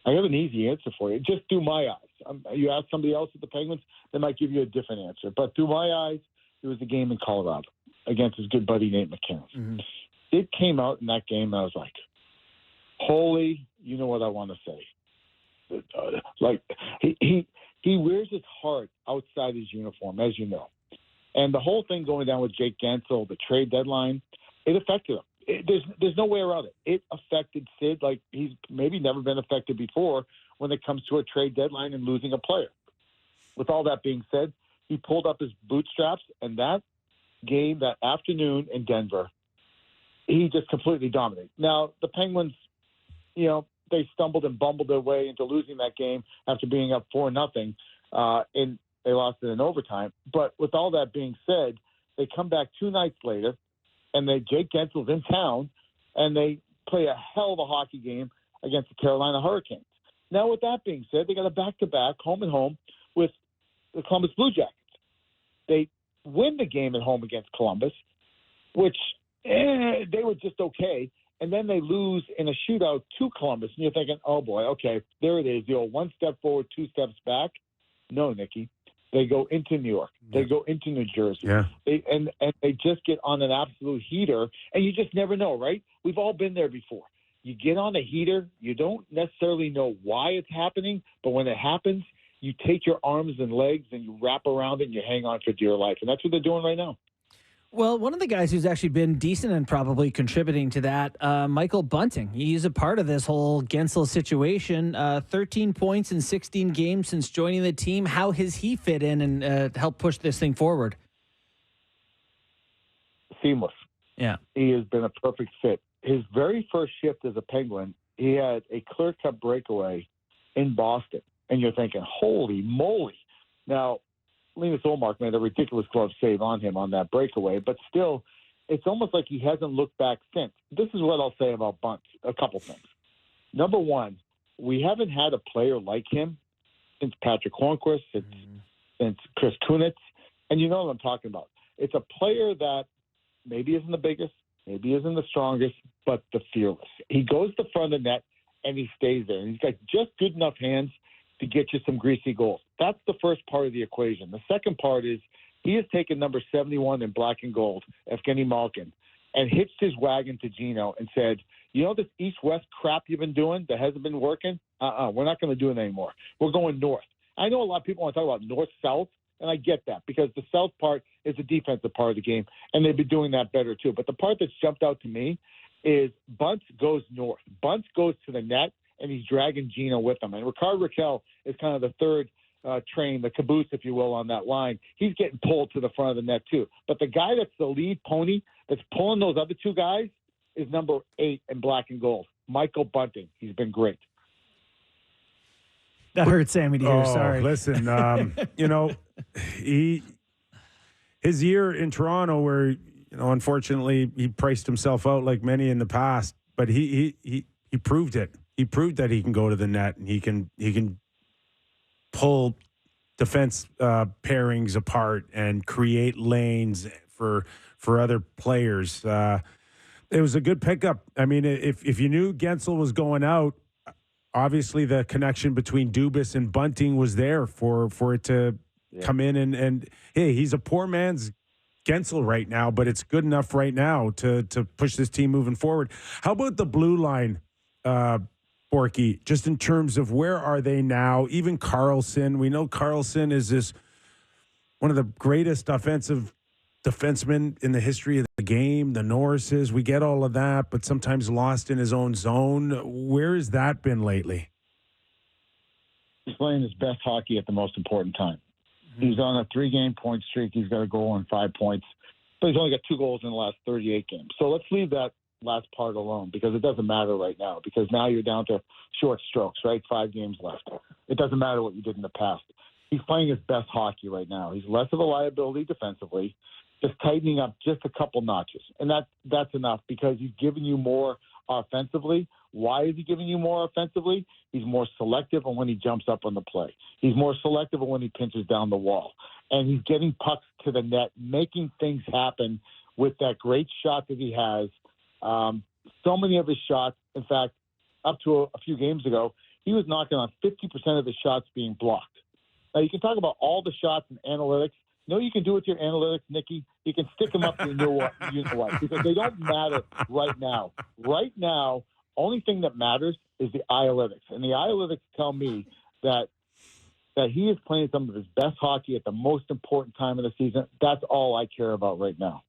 I have an easy answer for you. Just through my eyes. You ask somebody else at the Penguins, they might give you a different answer. But through my eyes, it was a game in Colorado against his good buddy Nate McKinnon. Mm-hmm. It came out in that game, and I was like, holy, you know what I want to say. He wears his heart outside his uniform, as you know. And the whole thing going down with Jake Gensel, the trade deadline, it affected him. There's no way around it. It affected Sid like he's maybe never been affected before when it comes to a trade deadline and losing a player. With all that being said, he pulled up his bootstraps, and that game, that afternoon in Denver, he just completely dominated. Now, the Penguins, they stumbled and bumbled their way into losing that game after being up 4-0, and they lost it in overtime. But with all that being said, they come back 2 nights later, and Jake Gensel's in town, and they play a hell of a hockey game against the Carolina Hurricanes. Now, with that being said, they got a back-to-back, home and home, with the Columbus Blue Jackets. They win the game at home against Columbus, which they were just okay, and then they lose in a shootout to Columbus, and you're thinking, oh, boy, okay, there it is, the old 1 step forward, 2 steps back. No, Nikki. They go into New York. They go into New Jersey. Yeah. And they just get on an absolute heater, and you just never know, right? We've all been there before. You get on a heater. You don't necessarily know why it's happening, but when it happens, you take your arms and legs and you wrap around it and you hang on for dear life. And that's what they're doing right now. Well, one of the guys who's actually been decent and probably contributing to that, Michael Bunting. He's a part of this whole Gensel situation. 13 points in 16 games since joining the team. How has he fit in and helped push this thing forward? Seamless. Yeah. He has been a perfect fit. His very first shift as a Penguin, he had a clear-cut breakaway in Boston. And you're thinking, holy moly. Now, Linus Ullmark made a ridiculous glove save on him on that breakaway, but still, it's almost like he hasn't looked back since. This is what I'll say about Bunt. A couple things. Number one, we haven't had a player like him since Patrick Hornquist, since Chris Kunitz, and you know what I'm talking about. It's a player that maybe isn't the biggest, maybe isn't the strongest, but the fearless. He goes to the front of the net, and he stays there. And he's got just good enough hands to get you some greasy goals. That's the first part of the equation. The second part is he has taken number 71 in black and gold, Evgeny Malkin, and hitched his wagon to Gino and said, you know this east-west crap you've been doing that hasn't been working? We're not going to do it anymore. We're going north. I know a lot of people want to talk about north-south, and I get that because the south part is the defensive part of the game, and they've been doing that better too. But the part that's jumped out to me is Bunce goes north. Bunce goes to the net, and he's dragging Gino with him. And Rickard Rakell is kind of the third train, the caboose, if you will, on that line. He's getting pulled to the front of the net, too. But the guy that's the lead pony that's pulling those other two guys is number 8 in black and gold, Michael Bunting. He's been great. That hurt Sammy to hear. Sorry. Listen, you know, his year in Toronto where, you know, unfortunately he priced himself out like many in the past, but he proved it. He proved that he can go to the net and he can pull defense pairings apart and create lanes for other players. It was a good pickup. I mean, if you knew Gensel was going out, obviously the connection between Dubas and Bunting was there for it to come in and hey, he's a poor man's Gensel right now, but it's good enough right now to push this team moving forward. How about the blue line? Bourque, just in terms of where are they now? Even Carlson, we know Carlson is this one of the greatest offensive defensemen in the history of the game. The Norrises, we get all of that, but sometimes lost in his own zone. Where has that been lately? He's playing his best hockey at the most important time. He's on a 3-game point streak. He's got a goal and 5 points, but he's only got 2 goals in the last 38 games. So let's leave that last part alone because it doesn't matter right now because now you're down to short strokes, right? 5 games left. It doesn't matter what you did in the past. He's playing his best hockey right now. He's less of a liability defensively, just tightening up just a couple notches. And that's enough because he's giving you more offensively. Why is he giving you more offensively? He's more selective on when he jumps up on the play. He's more selective on when he pinches down the wall. And he's getting pucks to the net, making things happen with that great shot that he has. So many of his shots, in fact, up to a few games ago, he was knocking on 50% of his shots being blocked. Now, you can talk about all the shots and analytics. You know what you can do with your analytics, Nikki? You can stick them up to your you know what, because they don't matter right now. Right now, only thing that matters is the analytics. And the analytics tell me that he is playing some of his best hockey at the most important time of the season. That's all I care about right now.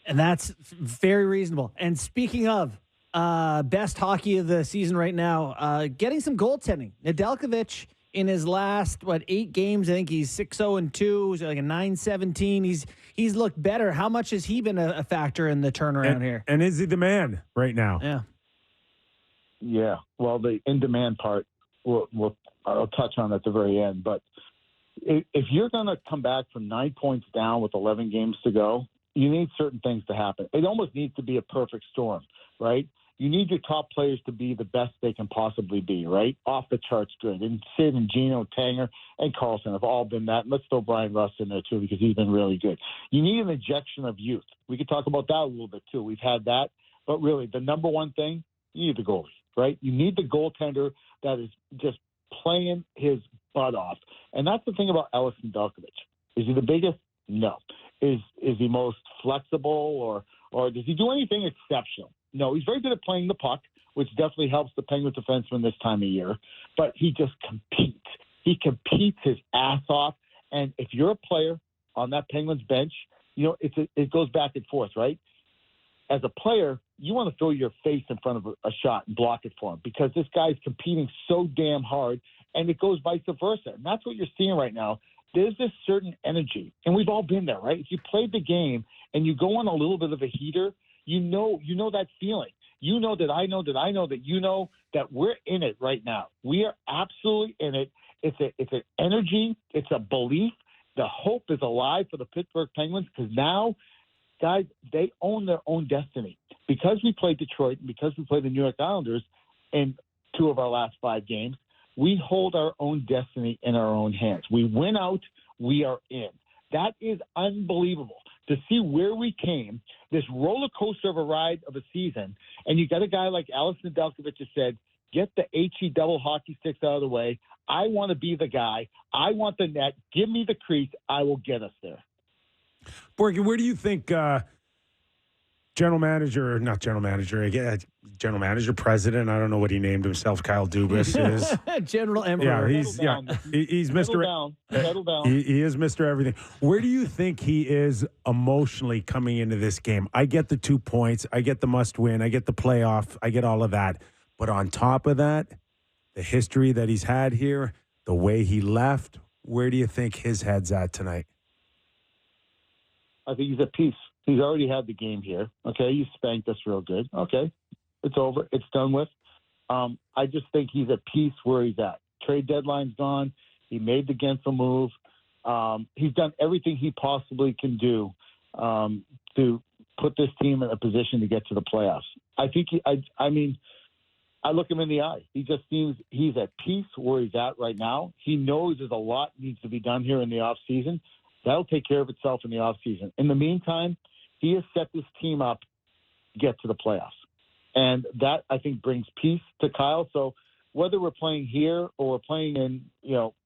And that's very reasonable. And speaking of best hockey of the season right now, getting some goaltending. Nedeljkovic in his last, 8 games, I think he's 6-0-2, he's like a 9-17. He's looked better. How much has he been a factor in the turnaround here? And is he the man right now? Yeah. Yeah. Well, the in-demand part, I'll touch on at the very end. But if you're going to come back from 9 points down with 11 games to go, you need certain things to happen. It almost needs to be a perfect storm, right? You need your top players to be the best they can possibly be, right? Off the charts good. And Sid and Gino, Tanger, and Carlson have all been that. And let's throw Brian Rust in there, too, because he's been really good. You need an injection of youth. We could talk about that a little bit, too. We've had that. But really, the number one thing, you need the goalie, right? You need the goaltender that is just playing his butt off. And that's the thing about Ellis Nedeljkovic. Is he the biggest? No. Is he most flexible or does he do anything exceptional? No, he's very good at playing the puck, which definitely helps the Penguins defenseman this time of year. But he just competes. He competes his ass off. And if you're a player on that Penguins bench, you know, it goes back and forth, right? As a player, you want to throw your face in front of a shot and block it for him because this guy's competing so damn hard, and it goes vice versa. And that's what you're seeing right now. There's this certain energy, and we've all been there, right? If you played the game and you go on a little bit of a heater, you know that feeling. You know that I know that I know that you know that we're in it right now. We are absolutely in it. It's an energy. It's a belief. The hope is alive for the Pittsburgh Penguins because now, guys, they own their own destiny. Because we played Detroit, because we played the New York Islanders in 2 of our last 5 games, we hold our own destiny in our own hands. We win out, we are in. That is unbelievable. To see where we came, this roller coaster of a ride of a season, and you got a guy like Ellis Nedeljkovic who said, get the HE double hockey sticks out of the way. I want to be the guy. I want the net. Give me the crease. I will get us there. Bourque, where do you think general manager, president, I don't know what he named himself, Kyle Dubas is. General Emperor. Yeah, he's Mr. Settle down. He is Mr. Everything. Where do you think he is emotionally coming into this game? I get the 2 points. I get the must win. I get the playoff. I get all of that. But on top of that, the history that he's had here, the way he left, where do you think his head's at tonight? I think he's at peace. He's already had the game here. Okay, he spanked us real good. Okay, it's over. It's done with. I just think he's at peace where he's at. Trade deadline's gone. He made the Gensel move. He's done everything he possibly can do to put this team in a position to get to the playoffs. I think I look him in the eye. He just seems he's at peace where he's at right now. He knows there's a lot needs to be done here in the offseason. That'll take care of itself in the offseason. In the meantime, he has set this team up to get to the playoffs. And that, I think, brings peace to Kyle. So whether we're playing here or we're playing in,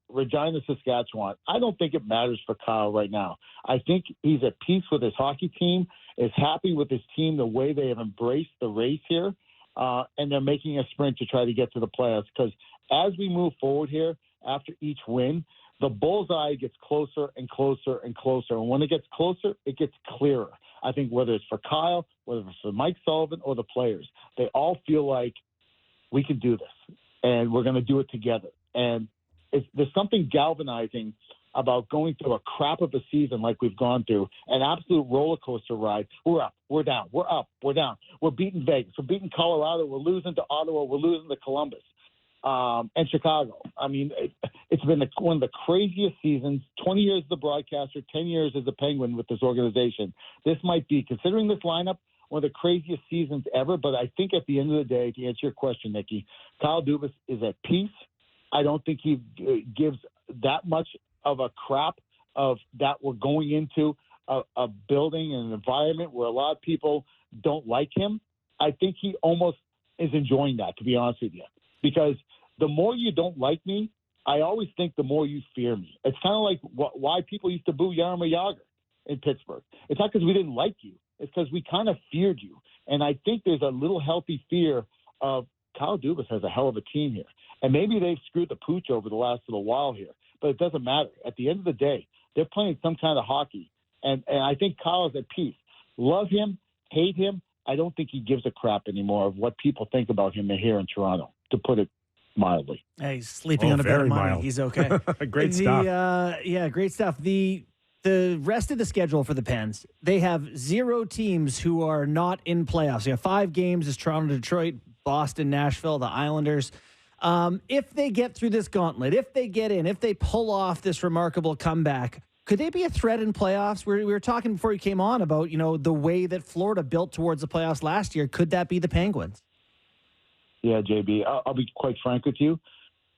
Regina, Saskatchewan, I don't think it matters for Kyle right now. I think he's at peace with his hockey team, is happy with his team, the way they have embraced the race here, and they're making a sprint to try to get to the playoffs. Because as we move forward here, after each win, the bullseye gets closer and closer and closer. And when it gets closer, it gets clearer. I think whether it's for Kyle, whether it's for Mike Sullivan or the players, they all feel like we can do this and we're going to do it together. And there's something galvanizing about going through a crap of a season like we've gone through, an absolute roller coaster ride. We're up, we're down, we're up, we're down. We're beating Vegas, we're beating Colorado, we're losing to Ottawa, we're losing to Columbus. And Chicago. I mean, it's been one of the craziest seasons, 20 years as a broadcaster, 10 years as a Penguin with this organization. This might be, considering this lineup, one of the craziest seasons ever. But I think at the end of the day, to answer your question, Nikki, Kyle Dubas is at peace. I don't think he gives that much of a crap of that we're going into a building and an environment where a lot of people don't like him. I think he almost is enjoying that, to be honest with you. Because the more you don't like me, I always think the more you fear me. It's kind of like why people used to boo Jaromir Jagr in Pittsburgh. It's not because we didn't like you. It's because we kind of feared you. And I think there's a little healthy fear of Kyle Dubas has a hell of a team here. And maybe they've screwed the pooch over the last little while here. But it doesn't matter. At the end of the day, they're playing some kind of hockey. And I think Kyle is at peace. Love him, hate him. I don't think he gives a crap anymore of what people think about him here in Toronto, to put it mildly. Hey, he's sleeping on a bed of money. Mild. He's okay. Great stuff. Great stuff. The rest of the schedule for the Pens, they have 0 teams who are not in playoffs. They have 5 games as Toronto, Detroit, Boston, Nashville, the Islanders. If they get through this gauntlet, if they get in, if they pull off this remarkable comeback, could they be a threat in playoffs? We were talking before you came on about, the way that Florida built towards the playoffs last year. Could that be the Penguins? Yeah, JB, I'll be quite frank with you.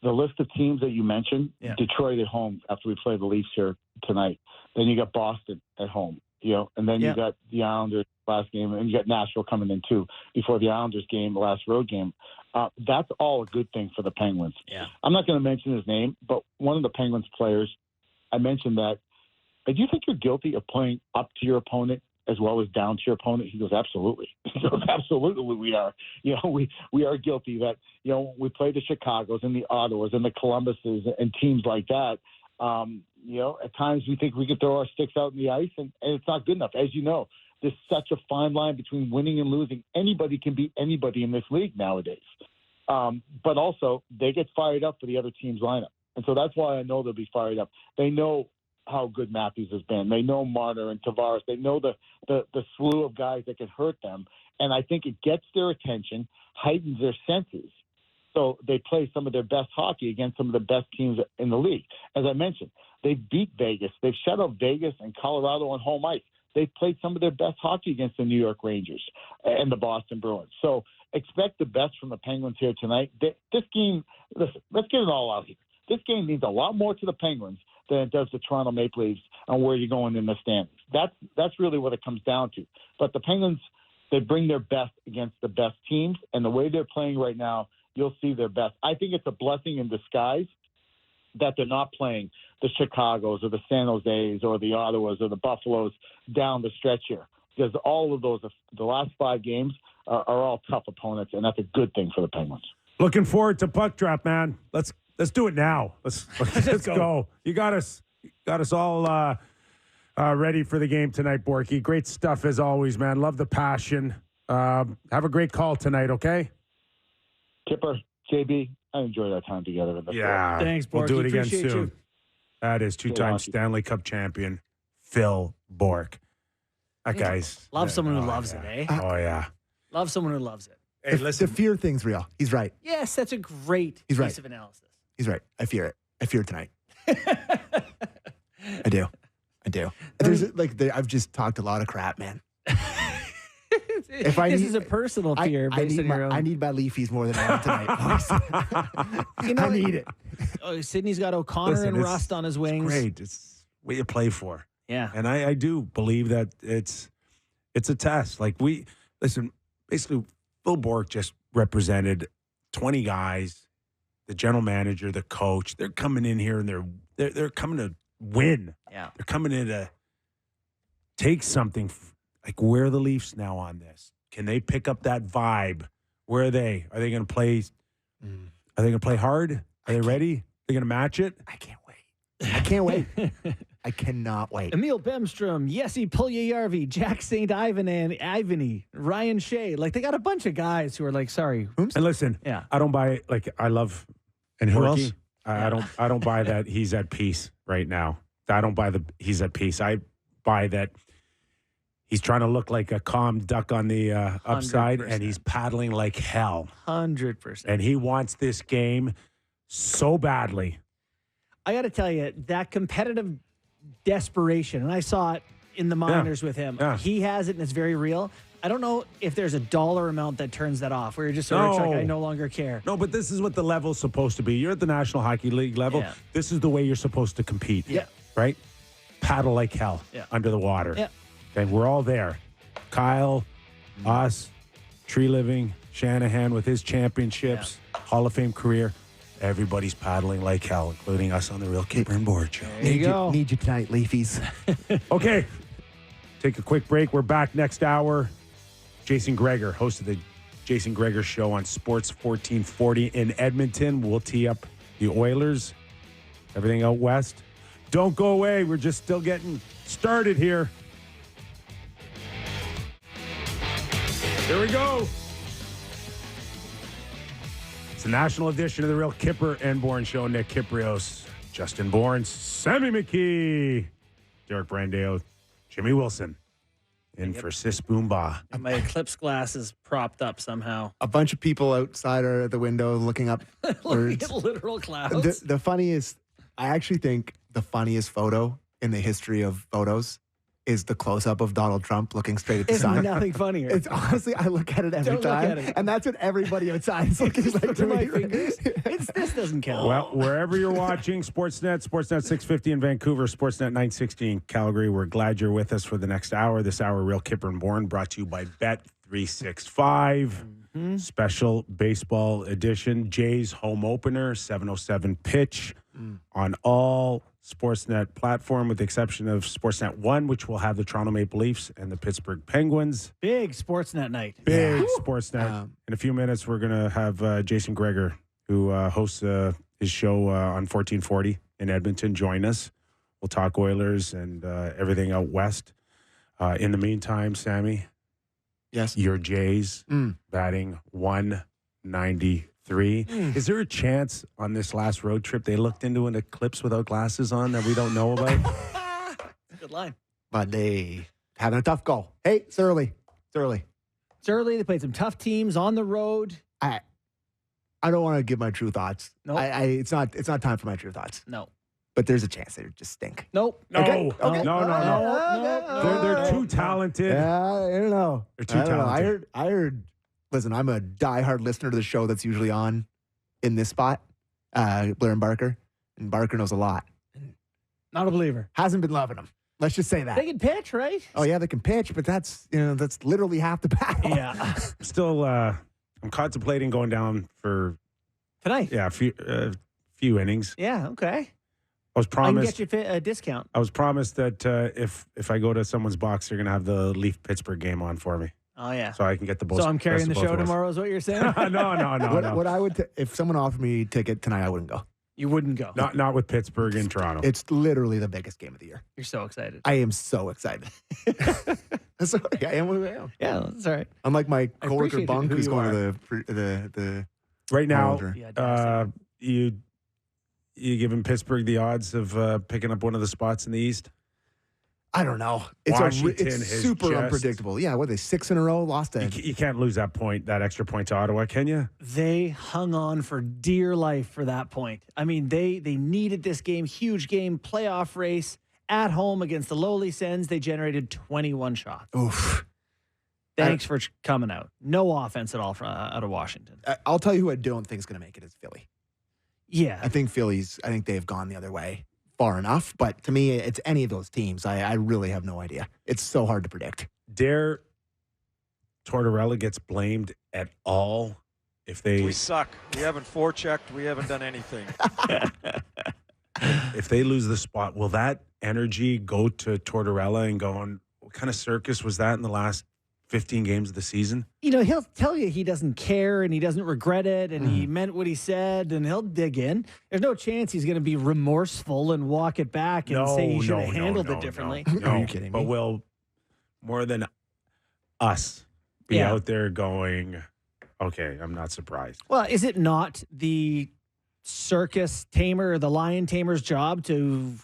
The list of teams that you mentioned, Detroit at home after we play the Leafs here tonight. Then you got Boston at home, and then you got the Islanders last game, and you got Nashville coming in too before the Islanders game, the last road game. That's all a good thing for the Penguins. Yeah. I'm not going to mention his name, but one of the Penguins players, I mentioned that, do you think you're guilty of playing up to your opponent as well as down to your opponent? He goes, absolutely. He goes, absolutely we are. We are guilty that, we play the Chicagos and the Ottawas and the Columbuses and teams like that. At times we think we can throw our sticks out in the ice and it's not good enough. As you know, there's such a fine line between winning and losing. Anybody can beat anybody in this league nowadays. But also they get fired up for the other team's lineup. And so that's why I know they'll be fired up. They know how good Matthews has been. They know Marner and Tavares. They know the slew of guys that can hurt them. And I think it gets their attention, heightens their senses. So they play some of their best hockey against some of the best teams in the league. As I mentioned, they beat Vegas. They've shut out Vegas and Colorado on home ice. They've played some of their best hockey against the New York Rangers and the Boston Bruins. So expect the best from the Penguins here tonight. This game, listen, let's get it all out here. This game means a lot more to the Penguins than it does the Toronto Maple Leafs on where you're going in the standings. That's really what it comes down to. But the Penguins, they bring their best against the best teams, and the way they're playing right now, you'll see their best. I think it's a blessing in disguise that they're not playing the Chicagos or the San Jose's or the Ottawas or the Buffaloes down the stretch here, because all of those, the last 5 games, are all tough opponents, and that's a good thing for the Penguins. Looking forward to puck drop, man. Let's do it now. Let's go. You got us all ready for the game tonight, Bourque. Great stuff as always, man. Love the passion. Have a great call tonight, okay? Kyper, JB, I enjoyed our time together. In the floor. Thanks, Bourque. We'll do it again Appreciate soon. You. That is 2-time Stanley Cup champion Phil Bourque. That guy's love someone who loves it, eh? Oh yeah, love someone who loves it. Hey, listen, the fear thing's real. He's right. Yes, that's a great piece of analysis. He's right. I fear it. I fear it tonight. I do. I've just talked a lot of crap, man. This is a personal fear. I need my Leafies more than I am tonight. I need it. Oh, Sydney's got O'Connor and Rust on his wings. Great. It's what you play for. Yeah. And I do believe that it's a test. Basically, Phil Bourque just represented 20 guys, the general manager, the coach. They're coming in here and they're coming to win. Yeah. They're coming in to take something. Where are the Leafs now on this? Can they pick up that vibe? Where are they? Are they going to play? Are they going to play hard? Are they ready? They're going to match it? I can't wait. I cannot wait. Emil Bemstrom, Jesse Puljujärvi, Jack St. Ivany, Ryan Shea. They got a bunch of guys who are sorry. Oops. And listen, I don't buy I love and who else? I don't buy that he's at peace right now. I don't buy he's at peace. I buy that he's trying to look like a calm duck on the upside, 100%. And he's paddling like hell. 100%. And he wants this game so badly. I got to tell you, that competitive desperation, and I saw it in the minors with him. Yeah. He has it, and it's very real. I don't know if there's a dollar amount that turns that off, where you're just sort of I no longer care. No, but this is what the level's supposed to be. You're at the National Hockey League level. Yeah. This is the way you're supposed to compete. Yeah. Right? Paddle like hell under the water. Yeah. Okay, we're all there. Kyle, us, Tree Living, Shanahan with his championships, Hall of Fame career. Everybody's paddling like hell, including us on the Real Kyper and Bourque show. Need you tonight, Leafies. Okay. Take a quick break. We're back next hour. Jason Gregor, host of the Jason Gregor Show on Sports 1440 in Edmonton. We'll tee up the Oilers. Everything out west. Don't go away. We're just still getting started here. Here we go. It's the national edition of the Real Kyper and Bourne Show. Nick Kypreos, Justin Bourne, Sammy McKee, Derek Brandeo, Jimmy Wilson. in for Sis Boomba. And my Eclipse glass is propped up somehow. A bunch of people outside are at the window looking up. Looking at literal clouds. The funniest, I actually think the funniest photo in the history of photos is the close-up of Donald Trump looking straight at the It's sun. nothing funnier. It's honestly, I look at it every Don't look time, at it. and that's what everybody outside is looking like to my me. fingers. This doesn't count. Well, wherever you're watching, Sportsnet 650 in Vancouver, Sportsnet 960 in Calgary. We're glad you're with us for the next hour. This hour, Real Kyper and Bourne, brought to you by Bet365. Special baseball edition. Jays home opener, 7:07 pitch on all Sportsnet platform, with the exception of Sportsnet 1, which will have the Toronto Maple Leafs and the Pittsburgh Penguins. Big Sportsnet night. Big Sportsnet. In a few minutes, we're going to have Jason Gregor, who hosts his show on 1440 in Edmonton, join us. We'll talk Oilers and everything out west. In the meantime, Sammy, Yes. your Jays batting 193. Is there a chance on this last road trip they looked into an eclipse without glasses on that we don't know about? Good line. But they having a tough go. Hey, it's early. It's early. It's early. They played some tough teams on the road. I don't want to give my true thoughts. Nope. It's not time for my true thoughts. No. But there's a chance they just stink. Nope. No. Okay. No. They're too talented. Yeah, I don't know. They're too I don't know. talented. I heard. Listen, I'm a diehard listener to the show that's usually on in this spot, Blair and Barker, and Barker knows a lot. Not a believer. Hasn't been loving them. Let's just say that. They can pitch, right? Oh yeah, they can pitch, but that's literally half the battle. Yeah. Still, I'm contemplating going down for Tonight. a few innings. Yeah. Okay. I was I can promised. get you a discount. I was promised that if I go to someone's box, they're going to have the Leaf Pittsburgh game on for me, Oh yeah. so I can get the both. So I'm carrying the best of show both worlds. tomorrow. Is what you're saying? No. What I would if someone offered me a ticket tonight, I wouldn't go. You wouldn't go. Not with Pittsburgh in Toronto. It's literally the biggest game of the year. You're so excited. I am so excited. Sorry, I am who I am. Yeah, that's all right. Unlike my I coworker appreciate Bunk, who who's you going to the Right now, Manager. Yeah, you giving Pittsburgh the odds of picking up one of the spots in the East? I don't know. Washington It's has super just- unpredictable. Yeah, what are they 6 in a row? Lost a You can't lose that extra point to Ottawa, can you? They hung on for dear life for that point. I mean, they needed this game, huge game, playoff race at home against the lowly Sens. They generated 21 shots. oof. Thanks for coming out. No offense at all out of Washington. I'll tell you who I don't think is going to make it is Philly. Yeah. I think they've gone the other way far enough. But to me, it's any of those teams. I really have no idea. It's so hard to predict. Dare Tortorella gets blamed at all if they We suck. We haven't forechecked. We haven't done anything. if they lose the spot, will that energy go to Tortorella and going, what kind of circus was that in the last 15 games of the season? You know, he'll tell you he doesn't care and he doesn't regret it and he meant what he said and he'll dig in. There's no chance he's going to be remorseful and walk it back and say he should have handled it differently. No, Are you kidding me? But will more than us be out there going, okay, I'm not surprised. Well, is it not the circus tamer or the lion tamer's job to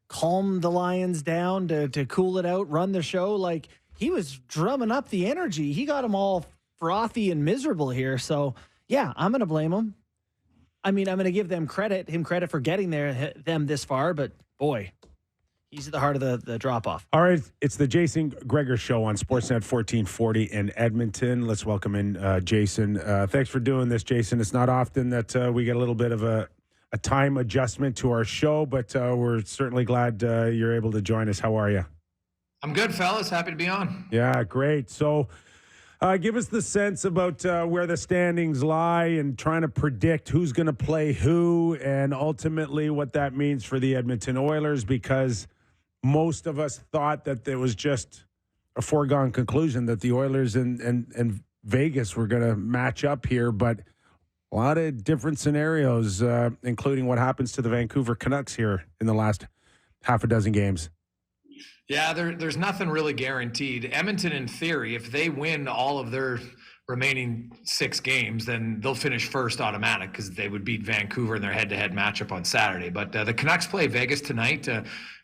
calm the lions down, to cool it out, run the show? Like, he was drumming up the energy. He got them all frothy and miserable here. So, yeah, I'm going to blame him. I mean, I'm going to give him credit for getting them this far. But, boy, he's at the heart of the drop-off. All right, it's the Jason Gregor Show on Sportsnet 1440 in Edmonton. Let's welcome in Jason. Thanks for doing this, Jason. It's not often that we get a little bit of a time adjustment to our show, but we're certainly glad you're able to join us. How are you? I'm good, fellas. Happy to be on. Yeah, great. So give us the sense about where the standings lie and trying to predict who's going to play who and ultimately what that means for the Edmonton Oilers, because most of us thought that it was just a foregone conclusion that the Oilers and Vegas were going to match up here, but a lot of different scenarios, including what happens to the Vancouver Canucks here in the last half a dozen games. Yeah, there's nothing really guaranteed. Edmonton, in theory, if they win all of their remaining 6 games, then they'll finish first automatic because they would beat Vancouver in their head-to-head matchup on Saturday. But the Canucks play Vegas tonight.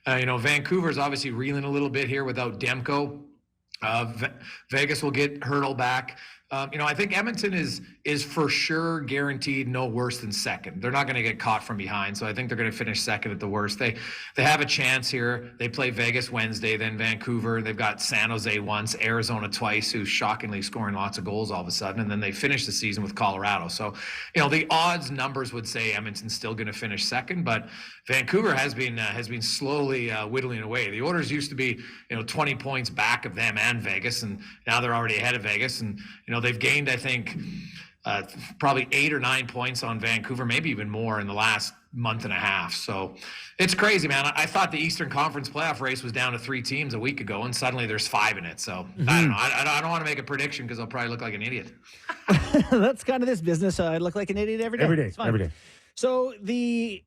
Vancouver's obviously reeling a little bit here without Demko. Vegas will get Hurdle back. I think Edmonton is for sure guaranteed no worse than second. They're not going to get caught from behind, so I think they're going to finish second at the worst. They have a chance here. They play Vegas Wednesday, then Vancouver. They've got San Jose once, Arizona twice, who's shockingly scoring lots of goals all of a sudden, and then they finish the season with Colorado. So, the odds numbers would say Edmonton's still going to finish second, but Vancouver has been slowly whittling away. The Oilers used to be 20 points back of them and Vegas, and now they're already ahead of Vegas, and they've gained, I think, probably 8 or 9 points on Vancouver, maybe even more in the last month and a half. So it's crazy, man. I thought the Eastern Conference playoff race was down to 3 teams a week ago, and suddenly there's 5 in it. So I don't know. I don't want to make a prediction because I'll probably look like an idiot. That's kind of this business. I look like an idiot every day. Every day. So the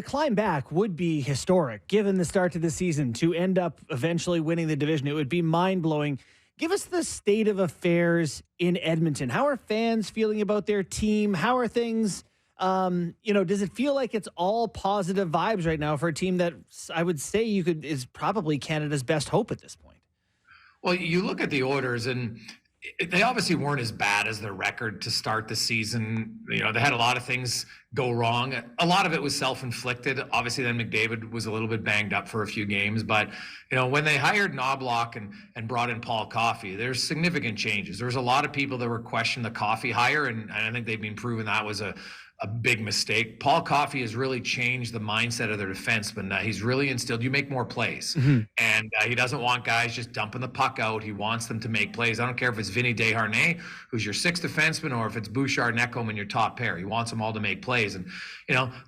climb back would be historic given the start to the season. To end up eventually winning the division, it would be mind-blowing. Give us the state of affairs in Edmonton. How are fans feeling about their team? How are things, does it feel like it's all positive vibes right now for a team that I would say is probably Canada's best hope at this point? Well, you look at the Oilers and they obviously weren't as bad as their record to start the season. They had a lot of things go wrong. A lot of it was self-inflicted. Obviously, then McDavid was a little bit banged up for a few games. But, when they hired Knobloch and brought in Paul Coffey, there's significant changes. There's a lot of people that were questioning the Coffey hire, and I think they've been proven that was a big mistake. Paul Coffey has really changed the mindset of their defensemen. He's really instilled, you make more plays. Mm-hmm. And he doesn't want guys just dumping the puck out. He wants them to make plays. I don't care if it's Vinny Desharnais, who's your 6th defenseman, or if it's Bouchard and Ekholm in your top pair. He wants them all to make plays. And,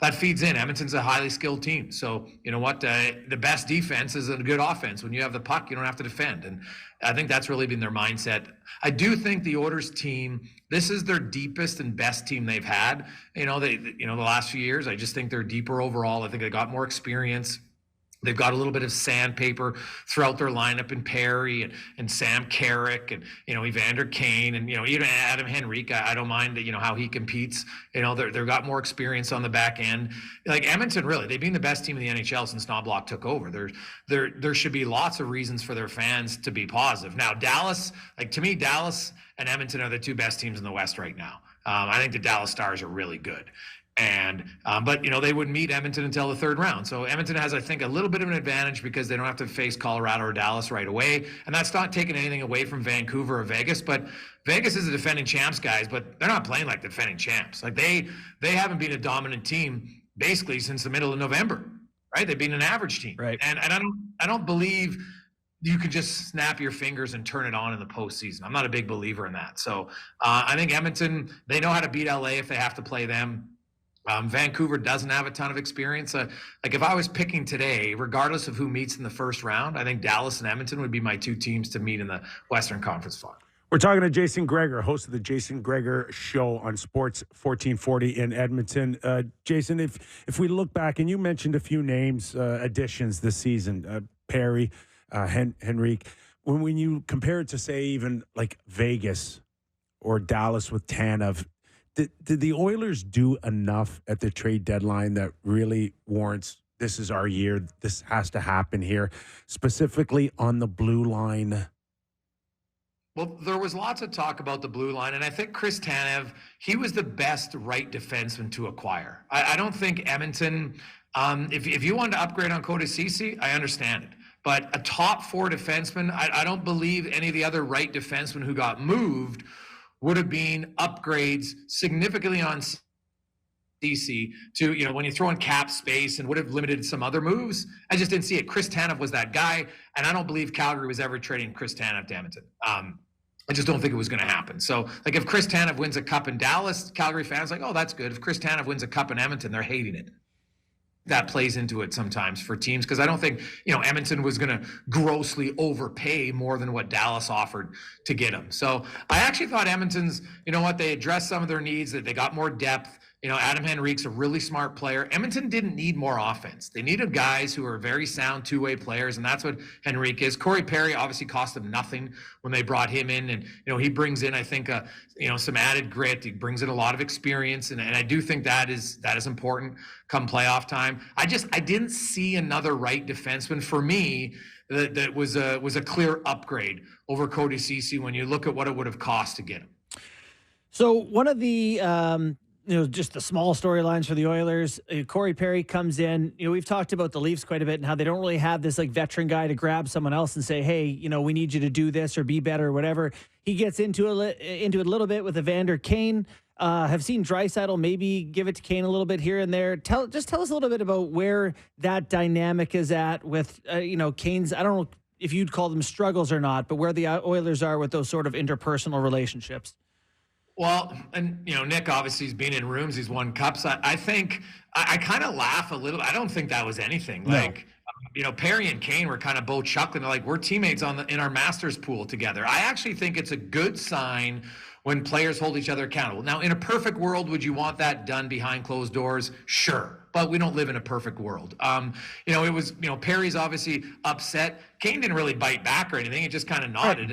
that feeds in. Edmonton's a highly skilled team. So, you know what? The best defense is a good offense. When you have the puck, you don't have to defend. And I think that's really been their mindset. I do think the Oilers team, this is their deepest and best team they've had. The last few years, I just think they're deeper overall. I think they got more experience. They've got a little bit of sandpaper throughout their lineup in Perry and Sam Carrick and, Evander Kane and, even Adam Henrique. I don't mind, how he competes. They've got more experience on the back end. Like Edmonton, really, they've been the best team in the NHL since Knobloch took over. There should be lots of reasons for their fans to be positive. Now, Dallas, to me, Dallas and Edmonton are the 2 best teams in the West right now. I think the Dallas Stars are really good. And but they wouldn't meet Edmonton until the 3rd round. So Edmonton has, I think, a little bit of an advantage because they don't have to face Colorado or Dallas right away. And that's not taking anything away from Vancouver or Vegas. But Vegas is the defending champs, guys, but they're not playing like defending champs. They haven't been a dominant team basically since the middle of November, right? They've been an average team. Right. And I don't believe you can just snap your fingers and turn it on in the postseason. I'm not a big believer in that. So I think Edmonton, they know how to beat LA if they have to play them. Vancouver doesn't have a ton of experience. If I was picking today, regardless of who meets in the 1st round, I think Dallas and Edmonton would be my 2 teams to meet in the Western Conference Final. We're talking to Jason Gregor, host of the Jason Gregor Show on Sports 1440 in Edmonton. Jason, if we look back, and you mentioned a few names, additions this season, Perry, Henrique. When you compare it to, say, even like Vegas or Dallas with Tanev, did the Oilers do enough at the trade deadline that really warrants, this is our year, this has to happen here, specifically on the blue line? Well, there was lots of talk about the blue line, and I think Chris Tanev, he was the best right defenseman to acquire. I don't think Edmonton, if you wanted to upgrade on Cody Ceci, I understand it. But a top 4 defenseman, I don't believe any of the other right defensemen who got moved would have been upgrades significantly on DC to, when you throw in cap space, and would have limited some other moves. I just didn't see it. Chris Tanev was that guy, and I don't believe Calgary was ever trading Chris Tanev to Edmonton. I just don't think it was going to happen. So, if Chris Tanev wins a cup in Dallas, Calgary fans oh, that's good. If Chris Tanev wins a cup in Edmonton, they're hating it. That plays into it sometimes for teams, because I don't think, Edmonton was going to grossly overpay more than what Dallas offered to get him. So I actually thought Edmonton's, they addressed some of their needs, that they got more depth. Adam Henrique's a really smart player. Edmonton didn't need more offense. They needed guys who are very sound two-way players, and that's what Henrique is. Corey Perry obviously cost them nothing when they brought him in, and he brings in, I think, some added grit. He brings in a lot of experience, and I do think that is important come playoff time. I didn't see another right defenseman for me that was a clear upgrade over Cody Ceci when you look at what it would have cost to get him. So one of the just the small storylines for the Oilers. Corey Perry comes in. We've talked about the Leafs quite a bit and how they don't really have this like veteran guy to grab someone else and say, hey, we need you to do this or be better or whatever. He gets into it a little bit with Evander Kane. Have seen Draisaitl maybe give it to Kane a little bit here and there. Tell us a little bit about where that dynamic is at with Kane's. I don't know if you'd call them struggles or not, but where the Oilers are with those sort of interpersonal relationships. Well, and Nick obviously has been in rooms, he's won cups. I think I kind of laugh a little. I don't think that was anything. No. Like, Perry and Kane were kind of both chuckling. They're like, we're teammates in our Masters pool together. I actually think it's a good sign when players hold each other accountable. Now, in a perfect world, would you want that done behind closed doors? Sure. But we don't live in a perfect world. It was, Perry's obviously upset. Kane didn't really bite back or anything. He just kind of nodded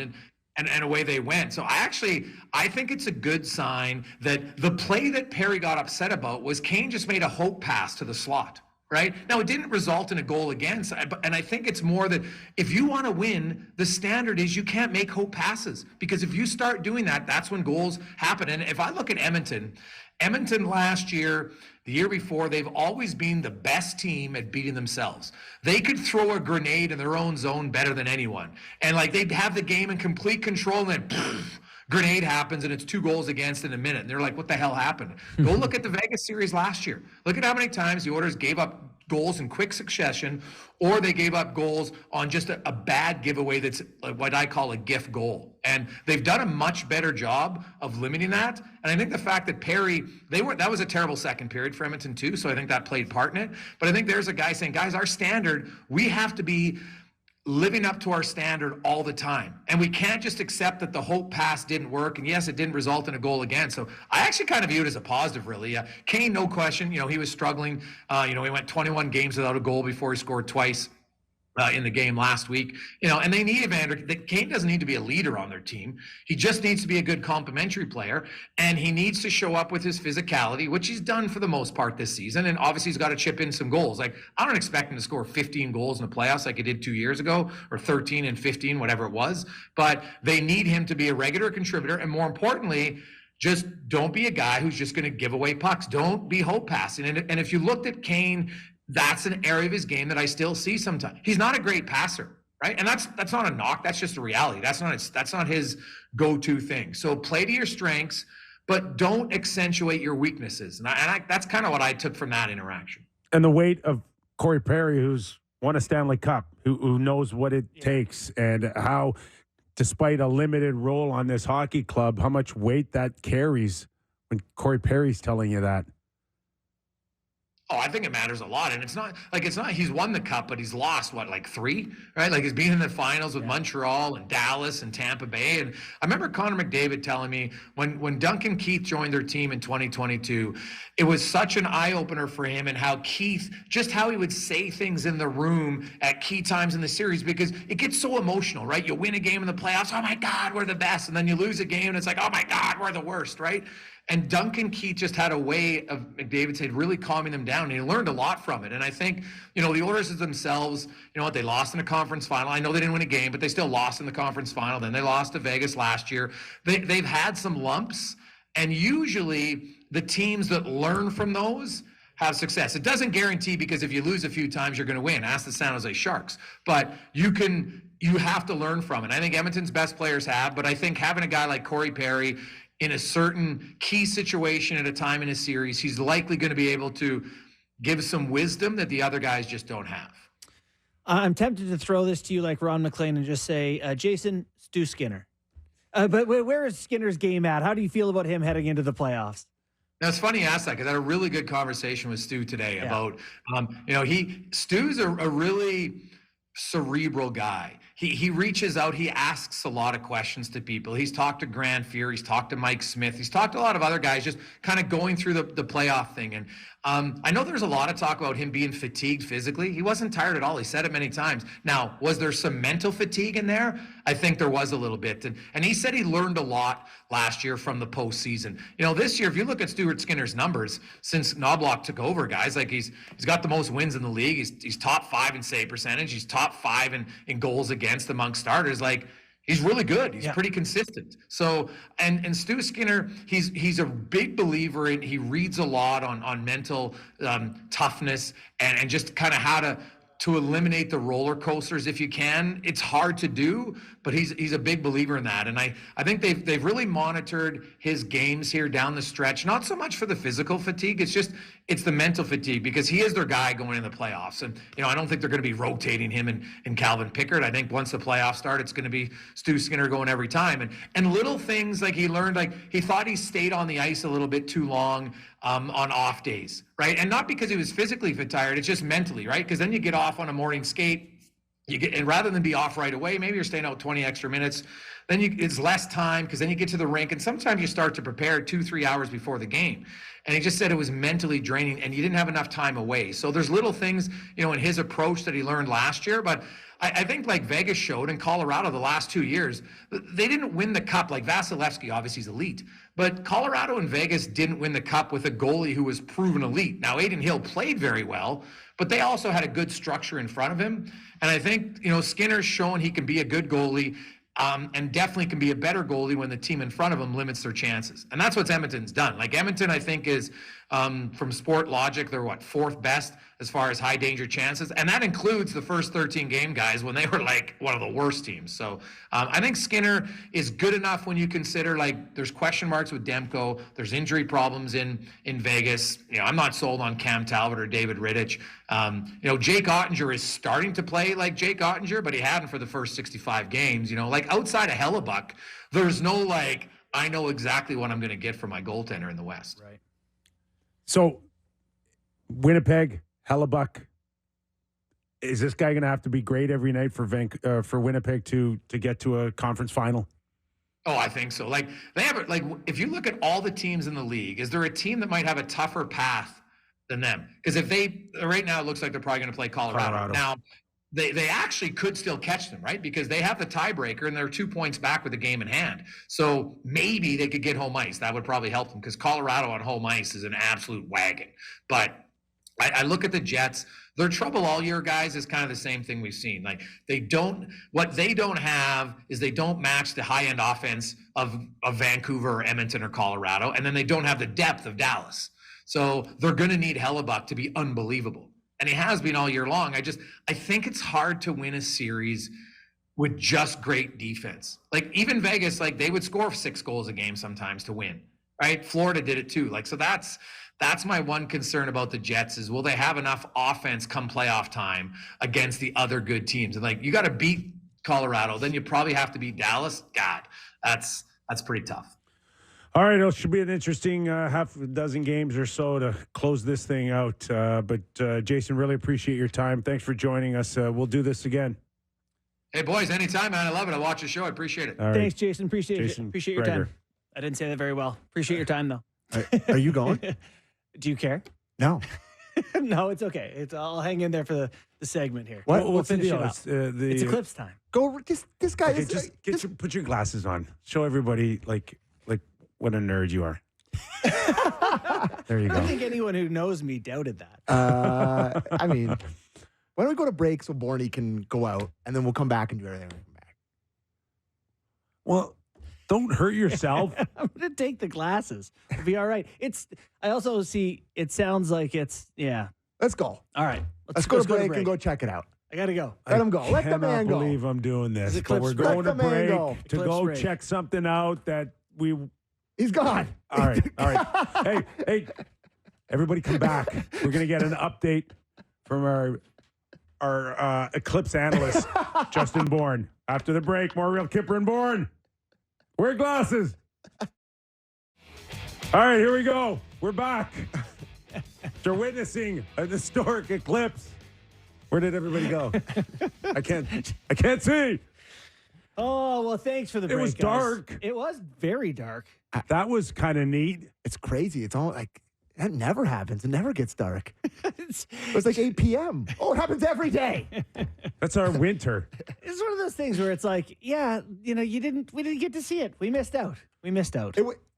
and away they went. So I think it's a good sign that the play that Perry got upset about was Kane just made a hope pass to the slot, right? Now, it didn't result in a goal against, and I think it's more that if you want to win, the standard is you can't make hope passes, because if you start doing that, that's when goals happen. And if I look at Edmonton last year, the year before, they've always been the best team at beating themselves. They could throw a grenade in their own zone better than anyone. And they'd have the game in complete control, and then grenade happens and it's 2 goals against in a minute. And they're like, what the hell happened? Go look at the Vegas series last year. Look at how many times the Oilers gave up goals in quick succession, or they gave up goals on just a bad giveaway that's what I call a gift goal. And they've done a much better job of limiting that. And I think the fact that Perry, that was a terrible second period for Edmonton too, so I think that played part in it. But I think there's a guy saying, guys, our standard, we have to be living up to our standard all the time. And we can't just accept that the hope pass didn't work. And yes, it didn't result in a goal again. So I actually kind of view it as a positive, really. Kane, no question, he was struggling. He went 21 games without a goal before he scored twice in the game last week. And they need Evander. Kane doesn't need to be a leader on their team. He just needs to be a good complementary player. And he needs to show up with his physicality, which he's done for the most part this season. And obviously he's got to chip in some goals. I don't expect him to score 15 goals in the playoffs like he did 2 years ago, or 13 and 15, whatever it was. But they need him to be a regular contributor. And more importantly, just don't be a guy who's just going to give away pucks. Don't be hope passing. And if you looked at Kane, that's an area of his game that I still see sometimes. He's not a great passer, right? And that's not a knock. That's just a reality. That's not his go-to thing. So play to your strengths, but don't accentuate your weaknesses. And that's kind of what I took from that interaction. And the weight of Corey Perry, who's won a Stanley Cup, who knows what it takes, and how, despite a limited role on this hockey club, how much weight that carries when Corey Perry's telling you that. Oh, I think it matters a lot. And it's not he's won the cup, but he's lost, 3, right? He's been in the finals with Montreal and Dallas and Tampa Bay. And I remember Connor McDavid telling me when Duncan Keith joined their team in 2022, it was such an eye-opener for him, and how Keith, just how he would say things in the room at key times in the series, because it gets so emotional, right? You win a game in the playoffs, oh my God, we're the best. And then you lose a game and it's like, oh my God, we're the worst, right? And Duncan Keith just had a way of, McDavid said, really calming them down. And he learned a lot from it. And I think, the Oilers themselves, they lost in a conference final. I know they didn't win a game, but they still lost in the conference final. Then they lost to Vegas last year. They've had some lumps. And usually the teams that learn from those have success. It doesn't guarantee, because if you lose a few times, you're going to win. Ask the San Jose Sharks. But you have to learn from it. I think Edmonton's best players have, but I think having a guy like Corey Perry in a certain key situation at a time in a series, he's likely going to be able to give some wisdom that the other guys just don't have. I'm tempted to throw this to you like Ron McLean and just say, Jason, Stu Skinner. But where is Skinner's game at? How do you feel about him heading into the playoffs? Now, it's funny you ask that, because I had a really good conversation with Stu today about, Stu's a really cerebral guy. He reaches out. He asks a lot of questions to people. He's talked to Grant Fuhr. He's talked to Mike Smith. He's talked to a lot of other guys just kind of going through the playoff thing. And I know there's a lot of talk about him being fatigued physically. He wasn't tired at all. He said it many times. Now, was there some mental fatigue in there? I think there was a little bit. And he said he learned a lot last year from the postseason. This year, if you look at Stuart Skinner's numbers since Knobloch took over, guys, like he's got the most wins in the league. He's top 5 in save percentage. He's top 5 in goals against among starters. Like, he's really good. He's pretty consistent. So, and Stu Skinner, he's a big believer in, he reads a lot on mental toughness and just kind of how to eliminate the roller coasters if you can. It's hard to do, but he's a big believer in that. And I think they've really monitored his games here down the stretch, not so much for the physical fatigue. It's the mental fatigue, because he is their guy going in the playoffs. And, I don't think they're going to be rotating him and Calvin Pickard. I think once the playoffs start, it's going to be Stu Skinner going every time. And little things like he learned, like he thought he stayed on the ice a little bit too long on off days, right? And not because he was physically tired, it's just mentally, right? Because then you get off on a morning skate, and rather than be off right away, maybe you're staying out 20 extra minutes. Then it's less time, because then you get to the rink, and sometimes you start to prepare 2-3 hours before the game. And he just said it was mentally draining, and you didn't have enough time away. So there's little things, in his approach that he learned last year. But I think like Vegas showed in Colorado the last 2 years, they didn't win the cup. Like Vasilevsky, obviously, is elite. But Colorado and Vegas didn't win the cup with a goalie who was proven elite. Now, Adin Hill played very well, but they also had a good structure in front of him. And I think, Skinner's shown he can be a good goalie. And definitely can be a better goalie when the team in front of him limits their chances. And that's what Edmonton's done. Like, Edmonton, I think, is from Sport Logic, they're 4th best as far as high danger chances. And that includes the first 13 game guys when they were like one of the worst teams. So I think Skinner is good enough when you consider, like, there's question marks with Demko. There's injury problems in Vegas. I'm not sold on Cam Talbot or David Rittich. Jake Ottinger is starting to play like Jake Ottinger, but he hadn't for the first 65 games. Like, outside of Hellebuck, there's no, like, I know exactly what I'm going to get for my goaltender in the West. Right. So, Winnipeg, Hellebuck, is this guy going to have to be great every night for Winnipeg to get to a conference final? Oh, I think so. Like, they have it. Like, if you look at all the teams in the league, is there a team that might have a tougher path than them? Because if right now it looks like they're probably going to play Colorado. Now, they actually could still catch them, right? Because they have the tiebreaker and they're 2 points back with the game in hand. So maybe they could get home ice. That would probably help them, because Colorado on home ice is an absolute wagon. But I look at the Jets. Their trouble all year, guys, is kind of the same thing we've seen. Like, what they don't have is they don't match the high-end offense of Vancouver or Edmonton or Colorado, and then they don't have the depth of Dallas. So they're going to need Hellebuck to be unbelievable. And he has been all year long. I think it's hard to win a series with just great defense. Like, even Vegas, like, they would score 6 goals a game sometimes to win, right? Florida did it too. Like, so that's my one concern about the Jets is, will they have enough offense come playoff time against the other good teams? And, like, you got to beat Colorado, then you probably have to beat Dallas. God, that's pretty tough. All right, it should be an interesting half a dozen games or so to close this thing out. But Jason, really appreciate your time. Thanks for joining us. We'll do this again. Hey, boys, anytime, man. I love it. I watch the show. I appreciate it. All right. Thanks, Jason. Appreciate your Gregor. time. I didn't say that very well. Appreciate your time, though. Are you going? Do you care? No. No, it's okay. I'll hang in there for the segment here. What? We'll What's the finish deal? it up. It's Eclipse time. Go. This guy Okay, is just put your glasses on. Show everybody like what a nerd you are. There you I go. don't think anyone who knows me doubted that. I mean, why don't we go to break so Bourne can go out, and then we'll come back and do everything when we come back. Well, don't hurt yourself. I'm going to take the glasses. It'll be all right. I also see, it sounds like yeah. Let's go. All right. Let's go to break and go check it out. I got to go. Let him go. Let the man go. I cannot believe I'm doing this. It's But we're Eclipse going to break. Let the man break go. to Eclipse go break. check something out that we... He's gone. All right. Hey, everybody come back. We're going to get an update from our Eclipse analyst, Justin Bourne. After the break, more Real Kyper and Bourne. Wear glasses. All right, here we go. We're back. After witnessing an historic eclipse, Where did everybody go? I can't see. Oh, well, thanks for the break, It was guys. dark. It was very dark. That was kind of neat. It's crazy. It's all like that never happens. It never gets dark. It was like 8 p.m. Oh, it happens every day. That's our winter. It's one of those things where it's like, yeah, we didn't get to see it. We missed out.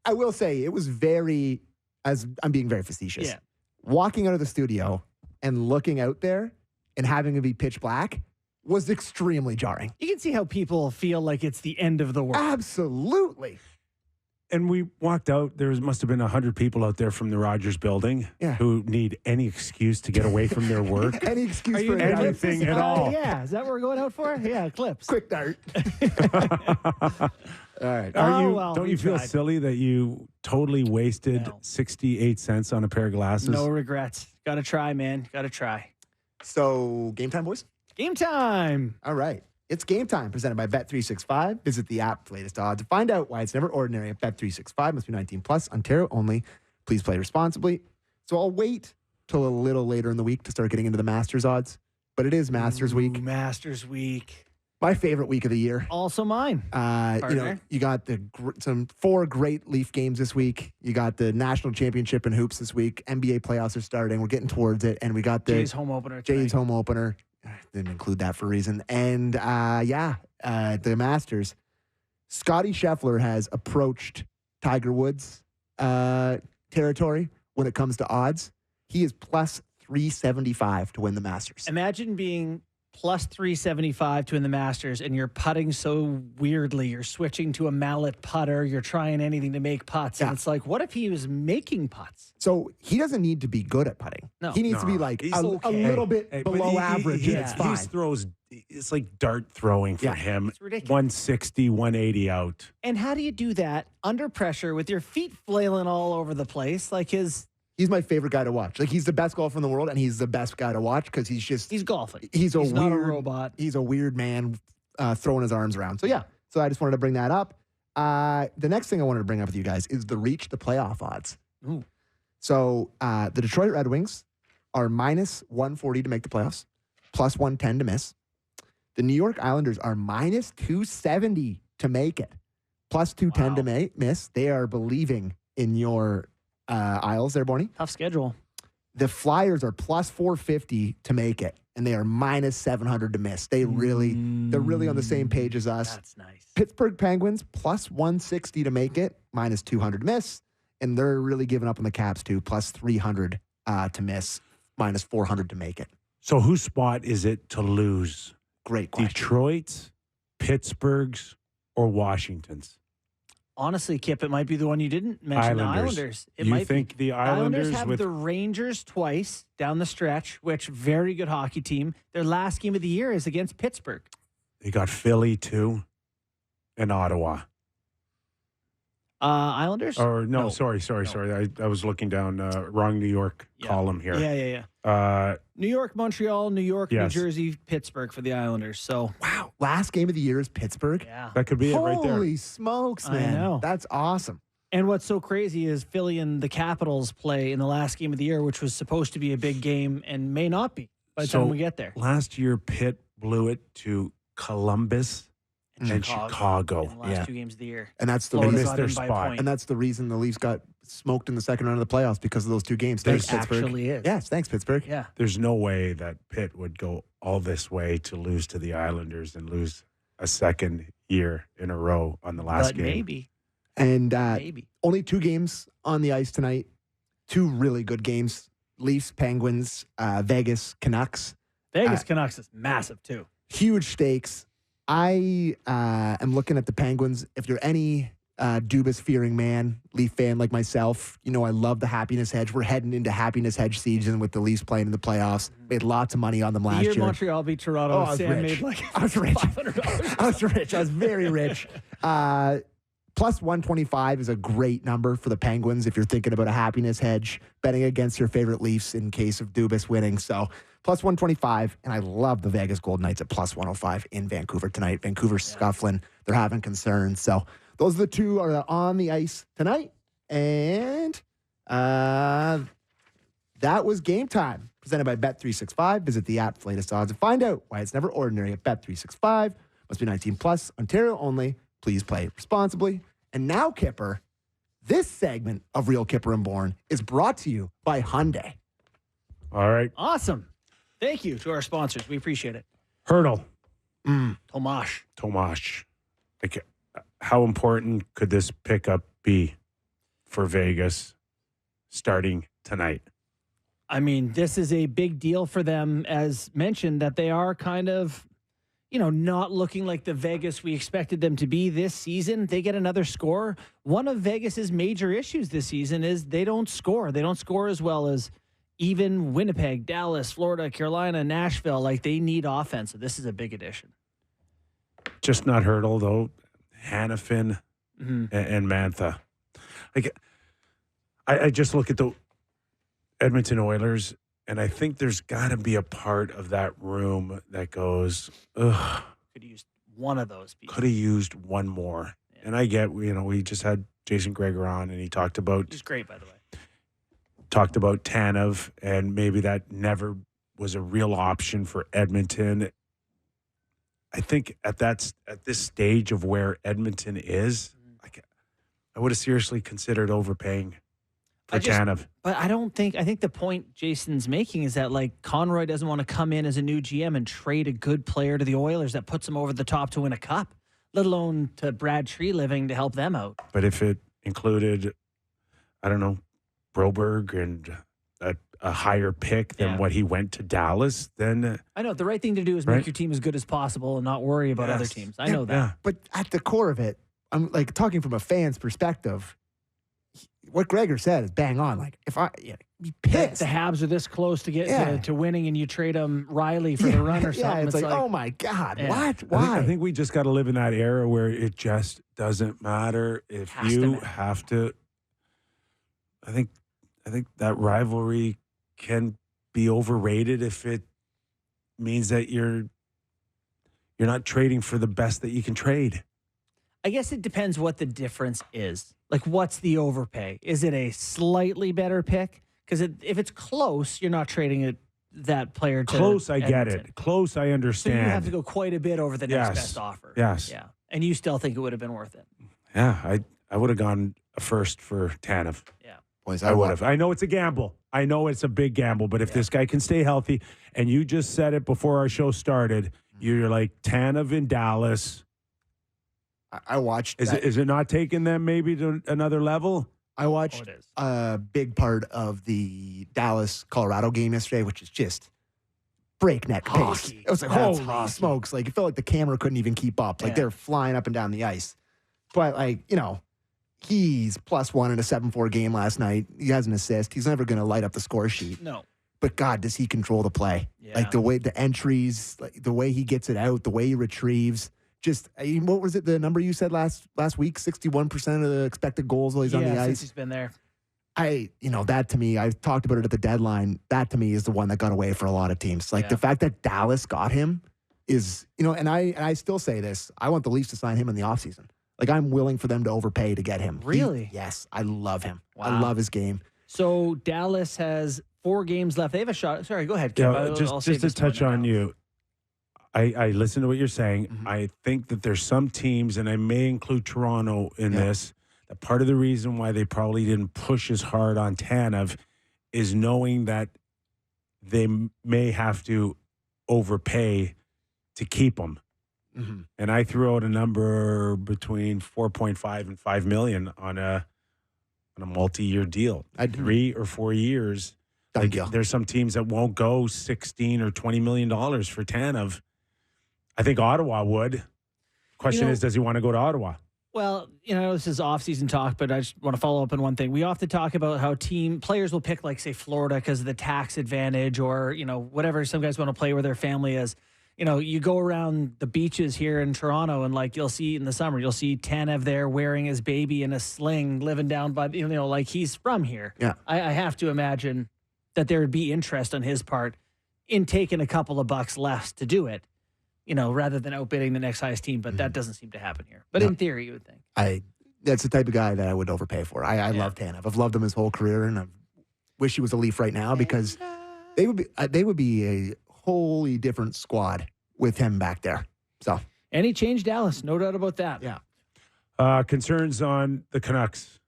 I will say it was very, as I'm being very facetious. Yeah. Walking out of the studio and looking out there and having it be pitch black was extremely jarring. You can see how people feel like it's the end of the world. Absolutely. And we walked out. There must have been 100 people out there from the Rogers building who need any excuse to get away from their work. Any excuse for anything at all. Yeah, is that what we're going out for? Yeah, Eclipse. Quick dart. All right. Don't you feel silly that you totally wasted 68 cents on a pair of glasses? No regrets. Got to try, man. Got to try. So, game time, boys? Game time. All right. It's game time, presented by Bet365. Visit the app for latest odds to find out why it's never ordinary at Bet365. Must be 19 plus, Ontario only. Please play responsibly. So I'll wait till a little later in the week to start getting into the Masters odds. But it is Masters week. Masters week. My favorite week of the year. Also mine. You got some 4 great Leaf games this week. You got the national championship in hoops this week. NBA playoffs are starting. We're getting towards it, and we got the Jays home opener. Didn't include that for a reason. And the Masters. Scotty Scheffler has approached Tiger Woods territory when it comes to odds. He is plus 375 to win the Masters. Imagine being plus 375 to win the Masters, and you're putting so weirdly. You're switching to a mallet putter. You're trying anything to make putts. And it's like, what if he was making putts? So he doesn't need to be good at putting. No. He needs to be like a little bit below average. And it's fine. He throws, it's like dart throwing for him. It's ridiculous. 160, 180 out. And how do you do that under pressure with your feet flailing all over the place? Like He's my favorite guy to watch. Like, he's the best golfer in the world, and he's the best guy to watch because he's golfing. He's not a robot. He's a weird man throwing his arms around. So, yeah. So I just wanted to bring that up. The next thing I wanted to bring up with you guys is the reach the playoff odds. Ooh. So the Detroit Red Wings are minus 140 to make the playoffs, plus 110 to miss. The New York Islanders are minus 270 to make it, plus 210 to miss. They are believing in your Isles there, Borny. Tough schedule. The Flyers are plus 450 to make it, and they are minus 700 to miss. They're really on the same page as us. That's nice. Pittsburgh Penguins plus 160 to make it, minus 200 to miss, and they're really giving up on the Caps too, plus 300 to miss, minus 400 to make it. So whose spot is it to lose? Great question. Detroit's, Pittsburgh's, or Washington's? Honestly, Kip, it might be the one you didn't mention, the Islanders. You think the Islanders have the Rangers twice down the stretch, which very good hockey team. Their last game of the year is against Pittsburgh. They got Philly too, and Ottawa. Islanders? Or no. Sorry. I was looking down wrong New York column here. Yeah. New York, Montreal, New York, New Jersey, Pittsburgh for the Islanders. So wow, last game of the year is Pittsburgh. Yeah, that could be it right there. Holy smokes, man! I know. That's awesome. And what's so crazy is Philly and the Capitals play in the last game of the year, which was supposed to be a big game and may not be by the time we get there. Last year, Pitt blew it to Columbus and Chicago. In the last 2 games of the year. And that's the missed their spot. And that's the reason the Leafs got smoked in the second round of the playoffs, because of those 2 games. Thanks, Pittsburgh. Actually is. Yes, thanks, Pittsburgh. Yeah. There's no way that Pitt would go all this way to lose to the Islanders and lose a second year in a row on the last game. Maybe. And only 2 games on the ice tonight. 2 really good games. Leafs, Penguins, Vegas, Canucks. Canucks is massive too. Huge stakes. I am looking at the Penguins. If you're any Dubas-fearing man, Leaf fan like myself, you know I love the happiness hedge. We're heading into happiness hedge season with the Leafs playing in the playoffs. Made lots of money on them last year. Montreal beat Toronto. Sam made I was rich. $500. I was rich. I was very rich. Plus 125 is a great number for the Penguins if you're thinking about a happiness hedge, betting against your favorite Leafs in case of Dubas winning. So plus 125, and I love the Vegas Golden Knights at plus 105 in Vancouver tonight. Vancouver's scuffling. They're having concerns. So those are the 2 are on the ice tonight. And that was Game Time, presented by Bet365. Visit the app for latest odds and find out why it's never ordinary at Bet365. Must be 19 plus, Ontario only. Please play responsibly. And now, Kyper, this segment of Real Kyper and Bourne is brought to you by Hyundai. All right. Awesome. Thank you to our sponsors. We appreciate it. Hurdle. Tomash. Like, how important could this pickup be for Vegas starting tonight? I mean, this is a big deal for them, as mentioned, that they are kind of, not looking like the Vegas we expected them to be this season. They get another score. One of Vegas's major issues this season is they don't score. They don't score as well as even Winnipeg, Dallas, Florida, Carolina, Nashville. Like, they need offense. So this is a big addition. Just not Hurdle, though. Hannafin and Mantha. Like, I just look at the Edmonton Oilers, and I think there's got to be a part of that room that goes, ugh. Could have used one of those pieces. Could have used one more. Yeah. And I get, we just had Jason Gregor on, and he talked about. He's great, by the way. Talked about Tanev, and maybe that never was a real option for Edmonton. I think at this stage of where Edmonton is, I would have seriously considered overpaying for Tanev. But I think the point Jason's making is that, like, Conroy doesn't want to come in as a new GM and trade a good player to the Oilers that puts them over the top to win a cup, let alone to Brad Treliving to help them out. But if it included, I don't know, Broberg and a higher pick than what he went to Dallas, then I know the right thing to do is make your team as good as possible and not worry about other teams. I know that. Yeah. But at the core of it, I'm like talking from a fan's perspective. What Gregor said is bang on. Like, if be pissed. The Habs are this close to get to winning, and you trade them Riley for the run or something. Yeah, it's like, oh my God, what? Why? I think we just got to live in that era where it just doesn't matter if you have to. I think that rivalry can be overrated if it means that you're not trading for the best that you can trade. I guess it depends what the difference is. Like, what's the overpay? Is it a slightly better pick? Because if it's close, you're not trading that player to close. I Edmonton. get it. Close, I understand. So you have to go quite a bit over the next best offer. Yes. Yeah. And you still think it would have been worth it. Yeah. I would have gone a first for Tanev. Yeah. Boys, I would have. I know it's a gamble. I know it's a big gamble. But if this guy can stay healthy, and you just said it before our show started, you're like Tanev in Dallas. I watched. Is it not taking them maybe to another level? I watched a big part of the Dallas-Colorado game yesterday, which is just breakneck pace. It was like, holy smokes. Like, it felt like the camera couldn't even keep up. Like, they're flying up and down the ice. But, like, he's +1 in a 7-4 game last night. He has an assist. He's never going to light up the score sheet. No. But, God, does he control the play. Yeah. Like, the way the entries, like, the way he gets it out, the way he retrieve. Just, what was it, the number you said last week? 61% of the expected goals while he's on the ice? Since he's been there. That to me, I talked about it at the deadline. That to me is the one that got away for a lot of teams. Like, the fact that Dallas got him is, and I still say this, I want the Leafs to sign him in the offseason. Like, I'm willing for them to overpay to get him. Really? Yes, I love him. Wow. I love his game. So Dallas has 4 games left. They have a shot. Sorry, go ahead, Kim. Just to touch on you. I listen to what you're saying. Mm-hmm. I think that there's some teams, and I may include Toronto in this, that part of the reason why they probably didn't push as hard on Tanev is knowing that they may have to overpay to keep him. Mm-hmm. And I threw out a number between 4.5 and 5 million on a multi-year deal. 3 or 4 years. Like, there's some teams that won't go $16 or $20 million for Tanev. I think Ottawa would. Question is, does he want to go to Ottawa? Well, this is off-season talk, but I just want to follow up on one thing. We often talk about how players will pick, like, say, Florida because of the tax advantage or, whatever. Some guys want to play where their family is. You go around the beaches here in Toronto and, like, you'll see in the summer, you'll see Tanev there wearing his baby in a sling, living down by, like he's from here. Yeah. I have to imagine that there would be interest on his part in taking a couple of bucks less to do it. Rather than outbidding the next highest team, but that doesn't seem to happen here. But in theory, you would think. That's the type of guy that I would overpay for. I love Tanev. I've loved him his whole career, and I wish he was a Leaf right now because They would be a wholly different squad with him back there. So, and he changed Dallas, no doubt about that. Yeah. Concerns on the Canucks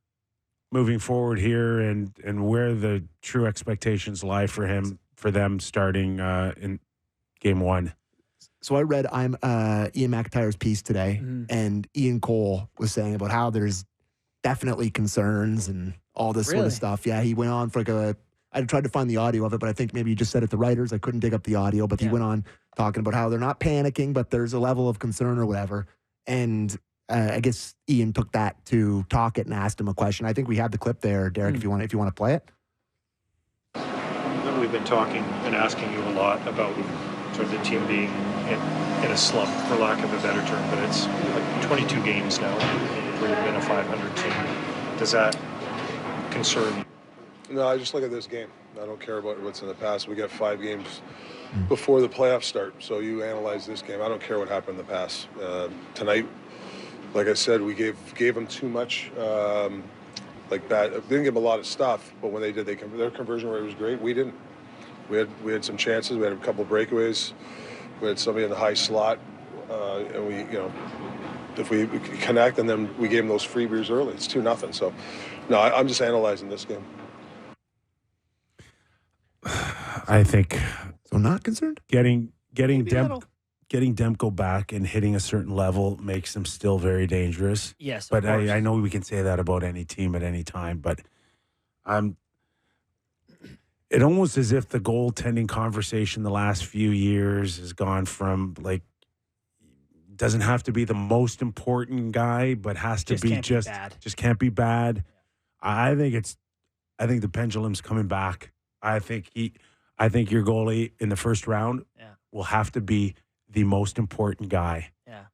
moving forward here, and where the true expectations lie for them starting in game one. So I read Ian McIntyre's piece today, and Ian Cole was saying about how there's definitely concerns and all this sort of stuff. Yeah, he went on for I tried to find the audio of it, but I think maybe you just said it to writers. I couldn't dig up the audio, but he went on talking about how they're not panicking, but there's a level of concern or whatever. And I guess Ian took that to talk it and asked him a question. I think we have the clip there, Derek, if you want to play it. We've been talking and asking you a lot about sort of the team being in a slump, for lack of a better term, but it's like 22 games now where you've been a 500 team. Does that concern you? No, I just look at this game. I don't care about what's in the past. We got 5 games before the playoffs start, so you analyze this game. I don't care what happened in the past. Tonight, like I said, we gave them too much. Like bad. They didn't give them a lot of stuff, but when they did, their conversion rate was great. We didn't. We had some chances. We had a couple of breakaways. We had somebody in the high slot, and we, if we connect, and then we gave them those free beers early. It's 2-0. So, no, I'm just analyzing this game. I think so. Not concerned. Getting Demko back and hitting a certain level makes them still very dangerous. Yes, but I know we can say that about any team at any time. But it almost as if the goaltending conversation the last few years has gone from like doesn't have to be the most important guy, but has to be just can't be bad. I think the pendulum's coming back. I think your goalie in the first round will have to be the most important guy. Yeah.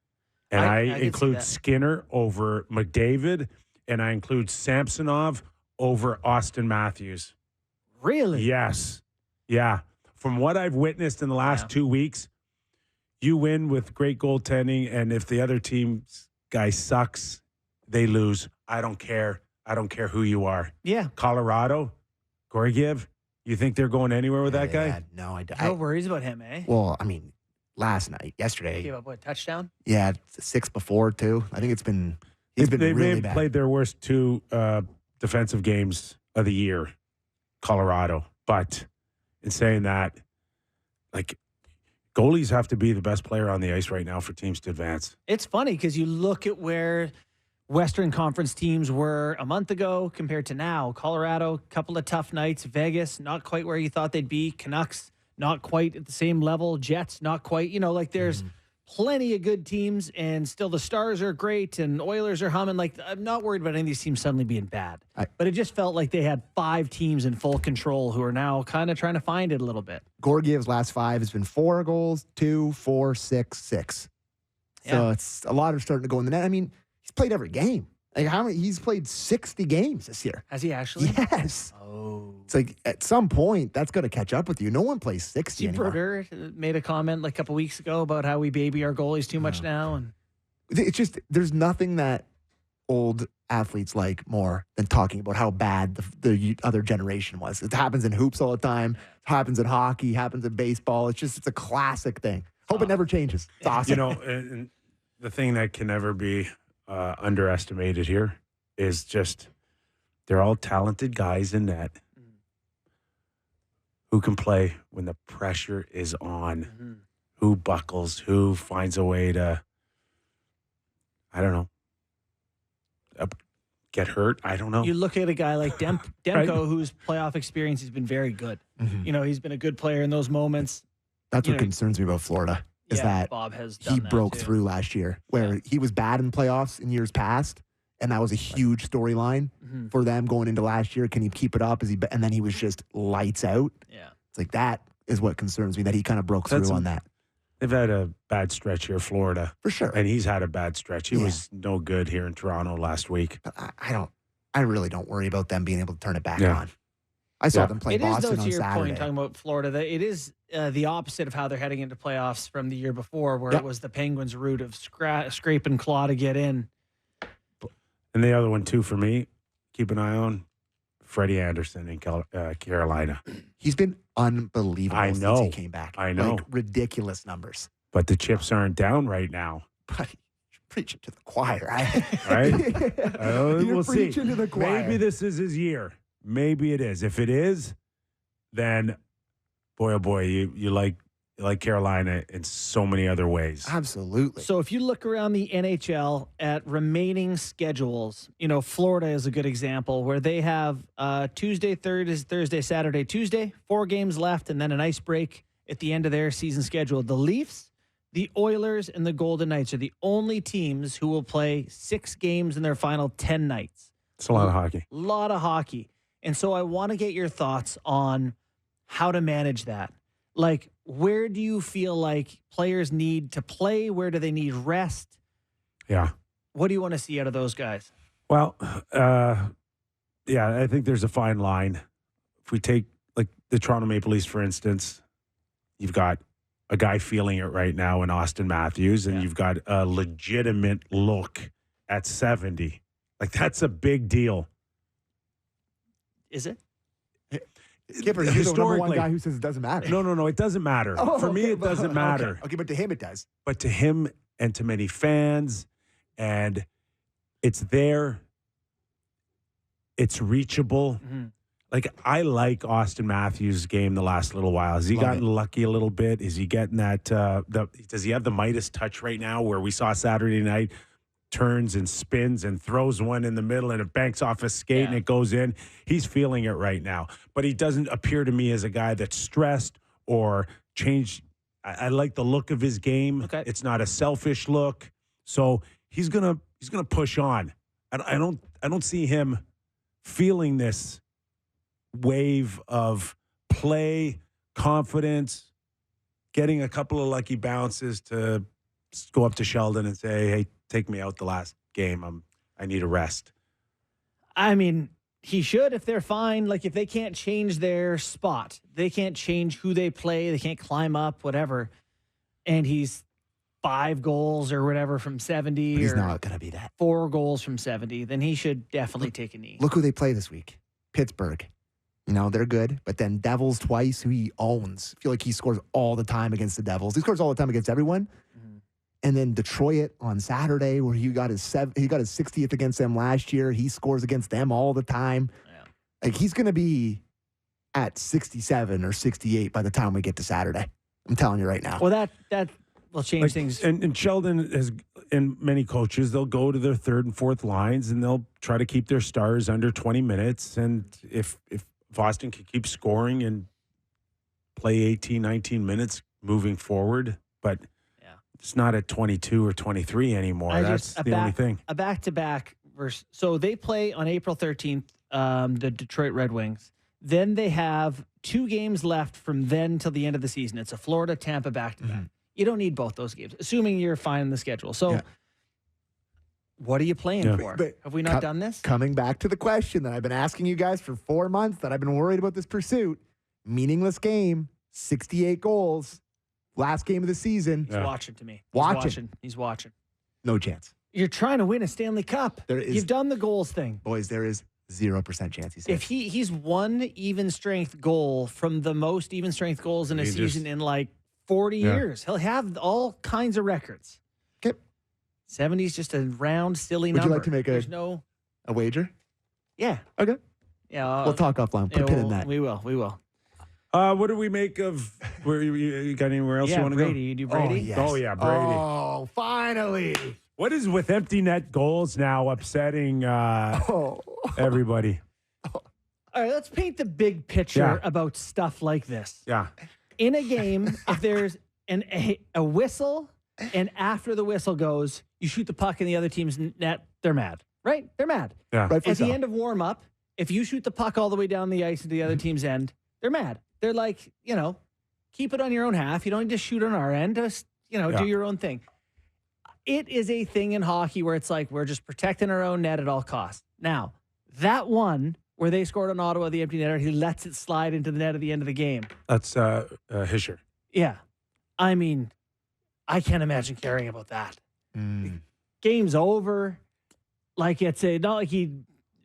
And I include Skinner over McDavid, and I include Samsonov over Austin Matthews. Really? Yes. Yeah. From what I've witnessed in the last 2 weeks, you win with great goaltending, and if the other team's guy sucks, they lose. I don't care. I don't care who you are. Yeah. Colorado, Georgiev, you think they're going anywhere with that guy? No, I don't. No worries about him, eh? Well, I mean, yesterday. Gave up a touchdown? Yeah, 6 before, too. I think he's been really bad. Played their worst 2 defensive games of the year, Colorado. But in saying that, like, goalies have to be the best player on the ice right now for teams to advance. It's funny because you look at where Western Conference teams were a month ago compared to now. Colorado, couple of tough nights. Vegas, not quite where you thought they'd be. Canucks, not quite at the same level. Jets, not quite. There's plenty of good teams, and still the Stars are great, and Oilers are humming. Like, I'm not worried about any of these teams suddenly being bad. But it just felt like they had 5 teams in full control who are now kind of trying to find it a little bit. Georgiev's last 5 has been 4 goals, 2, 4, 6, 6. So it's a lot of starting to go in the net. I mean, he's played every game. Like, how many? He's played 60 games this year. Has he actually? Yes. Oh. It's like at some point that's going to catch up with you. No one plays 60 anymore. Bruder made a comment like a couple weeks ago about how we baby our goalies too much now, and it's just there's nothing that old athletes like more than talking about how bad the other generation was. It happens in hoops all the time. It happens in hockey. Happens in baseball. It's a classic thing. Hope it never changes. It's awesome. And the thing that can never be underestimated here is just they're all talented guys in net who can play when the pressure is on, who buckles, who finds a way to, I don't know, get hurt. I don't know. You look at a guy like Demko, right, whose playoff experience has been very good. He's been a good player in those moments. That's what concerns me about Florida. Is that Bob has done he that broke too. through last year, where he was bad in playoffs in years past, and that was a huge storyline for them going into last year. Can he keep it up? And then he was just lights out. Yeah, it's like that is what concerns me, that he kind of broke through on that. They've had a bad stretch here, Florida, for sure, and he's had a bad stretch. He was no good here in Toronto last week. I really don't worry about them being able to turn it back on. I saw them play Boston on Saturday. It is, though, to your point, talking about Florida, that it is the opposite of how they're heading into playoffs from the year before, where it was the Penguins' route of scrape and claw to get in. And the other one, too, for me, keep an eye on Freddie Anderson in Carolina. He's been unbelievable I since know. he came back. I know. Like, ridiculous numbers. But the chips aren't down right now. But you're preaching to the choir. Right? You're We'll see. preaching to the choir. Maybe this is his year. Maybe it is. If it is, then boy, oh boy, you like Carolina in so many other ways. Absolutely. So if you look around the NHL at remaining schedules, you know, Florida is a good example where they have Tuesday, Thursday, Saturday, Tuesday, 4 games left, and then an ice break at the end of their season schedule. The Leafs, the Oilers, and the Golden Knights are the only teams who will play 6 games in their final 10 nights. It's a lot of hockey. A lot of hockey. And so I want to get your thoughts on how to manage that. Like, where do you feel like players need to play? Where do they need rest? Yeah. What do you want to see out of those guys? Well, yeah, I think there's a fine line. If we take like the Toronto Maple Leafs, for instance, you've got a guy feeling it right now in Austin Matthews, and you've got a legitimate look at 70. Like, that's a big deal. Is it? Kipper, you're the number one guy who says it doesn't matter. No, it doesn't matter. For me, it doesn't matter. Okay, but to him it does. But to him and to many fans, and it's there. It's reachable. Mm-hmm. Like, I like Austin Matthews' game the last little while. Has he gotten lucky a little bit? Is he getting that? Does he have the Midas touch right now where we saw Saturday night? Turns and spins and throws one in the middle and it banks off his skate and it goes in. He's feeling it right now. But he doesn't appear to me as a guy that's stressed or changed. I like the look of his game. Okay. It's not a selfish look. So he's gonna push on. I don't see him feeling this wave of play, confidence, getting a couple of lucky bounces to go up to Sheldon and say, hey, take me out the last game. I need a rest. I mean, he should if they're fine. Like, if they can't change their spot, they can't change who they play, they can't climb up, whatever, and he's 5 goals or whatever from 70 But he's or not going to be that. 4 goals from 70, then he should definitely take a knee. Look who they play this week. Pittsburgh. You know, they're good. But then Devils twice, who he owns. I feel like he scores all the time against the Devils. He scores all the time against everyone. And then Detroit on Saturday, where he got his 60th against them last year. He scores against them all the time. Yeah. Like, he's going to be at 67 or 68 by the time we get to Saturday. I'm telling you right now. Well, that will change things. And Sheldon has, and many coaches, they'll go to their 3rd and 4th lines and they'll try to keep their stars under 20 minutes. And if Boston can keep scoring and play 18, 19 minutes moving forward, but it's not at 22 or 23 anymore. That's the only thing. A back-to-back versus. So they play on April 13th, the Detroit Red Wings. Then they have 2 games left from then till the end of the season. It's a Florida-Tampa back-to-back. Mm-hmm. You don't need both those games, assuming you're fine in the schedule. So what are you playing for? But have we not done this? Coming back to the question that I've been asking you guys for 4 months that I've been worried about this pursuit. Meaningless game, 68 goals. Last game of the season. He's watching to me. He's watching. No chance. You're trying to win a Stanley Cup. You've done the goals thing. Boys, there is 0% chance he's If he's 1 even strength goal from the most even strength goals in a season in like 40 years. He'll have all kinds of records. Okay. 70 is just a round, silly Would number. you like to make a wager? Yeah. Okay. Yeah. We'll talk offline. Put a pin in that. We will. What do we make of where you got anywhere else you want to Brady. go? You do Brady? Oh, yes. Oh, yeah, Brady. Oh, finally. What is with empty net goals now upsetting everybody? All right, let's paint the big picture about stuff like this. Yeah. In a game, if there's a whistle, and after the whistle goes, you shoot the puck in the other team's net, they're mad, right? They're mad. Yeah. Right. At the end of warm-up, if you shoot the puck all the way down the ice into the other team's end, they're mad. They're like, keep it on your own half. You don't need to shoot on our end. Just, do your own thing. It is a thing in hockey where it's like, we're just protecting our own net at all costs. Now, that one where they scored on Ottawa, the empty netter, he lets it slide into the net at the end of the game. That's Hischer. Yeah. I mean, I can't imagine caring about that. Game's over. Like, not like he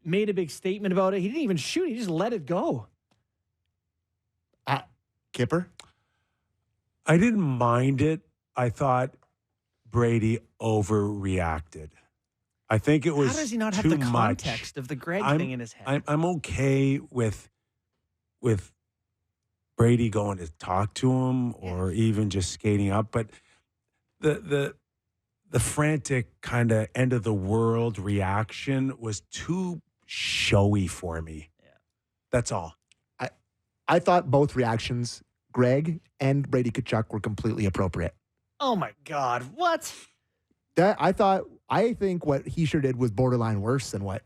made a big statement about it. He didn't even shoot. He just let it go. Kyper? I didn't mind it. I thought Brady overreacted. I think it was How does he not have too the much. context of the Greg I'm- thing in his head? I'm okay with Brady going to talk to him or even just skating up, but the frantic kind of end of the world reaction was too showy for me. Yeah. That's all. I thought both reactions, Greg and Brady Tkachuk, were completely appropriate. Oh my God! What? I think what he sure did was borderline worse than what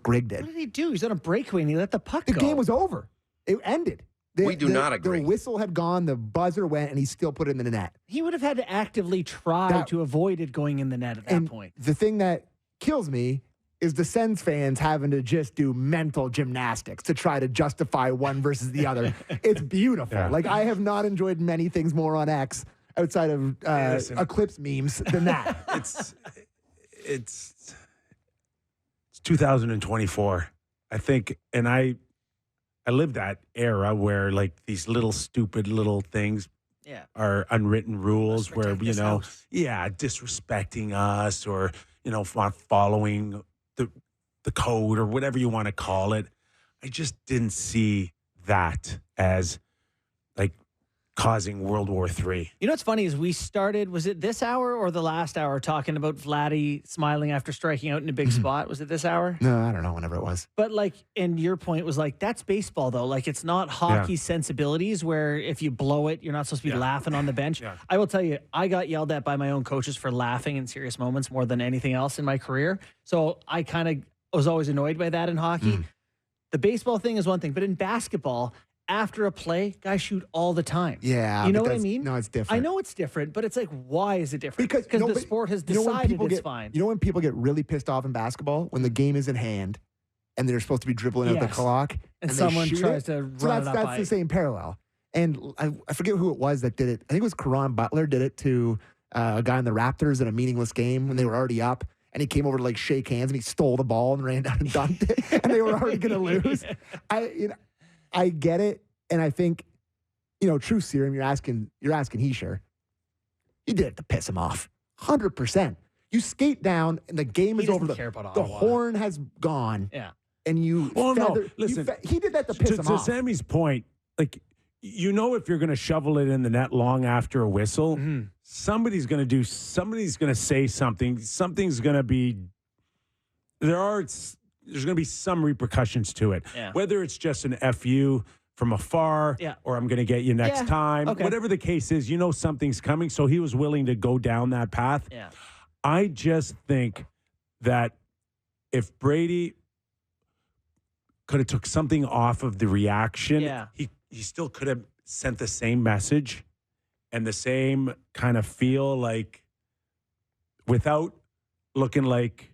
Greg did. What did he do? He's on a breakaway and he let the puck go. The game was over. It ended. We do not agree. The whistle had gone, the buzzer went, and he still put it in the net. He would have had to actively try to avoid it going in the net at that point. The thing that kills me is the Sens fans having to just do mental gymnastics to try to justify one versus the other. It's beautiful. Yeah. Like, I have not enjoyed many things more on X outside of Eclipse memes than that. It's 2024. I think, and I lived that era where like these little stupid little things are unwritten rules where, disrespecting us or, not following the code or whatever you want to call it. I just didn't see that as like causing World War III. You know what's funny is we started, was it this hour or the last hour, talking about Vladdy smiling after striking out in a big spot? Was it this hour? No, I don't know, whenever it was. But like, and your point was like, that's baseball though. Like, it's not hockey sensibilities where if you blow it, you're not supposed to be laughing on the bench. Yeah. I will tell you, I got yelled at by my own coaches for laughing in serious moments more than anything else in my career. So I kind of was always annoyed by that in hockey. The baseball thing is one thing, but in basketball, after a play, guys shoot all the time. Yeah. You know what I mean? No, it's different. I know it's different, but it's like, why is it different? Because the sport has decided it's fine. You know when people get really pissed off in basketball? When the game is in hand and they're supposed to be dribbling out the clock. And someone tries to run it up. That's the same parallel. And I forget who it was that did it. I think it was Caron Butler did it to a guy in the Raptors in a meaningless game when they were already up. And he came over to like shake hands and he stole the ball and ran down and dunked it. And they were already going to lose. I get it. And I think, true serum, you're asking Heischer. He did it to piss him off. 100%. You skate down and the game is over. The horn has gone. Yeah. And you. Well, no, listen. He did that to piss him off. To Sammy's point, like, if you're going to shovel it in the net long after a whistle, somebody's going to say something. Something's going to be. There's going to be some repercussions to it. Yeah. Whether it's just an FU from afar, or I'm going to get you next time. Okay. Whatever the case is, something's coming. So he was willing to go down that path. Yeah. I just think that if Brady could have took something off of the reaction, he still could have sent the same message and the same kind of feel, like without looking like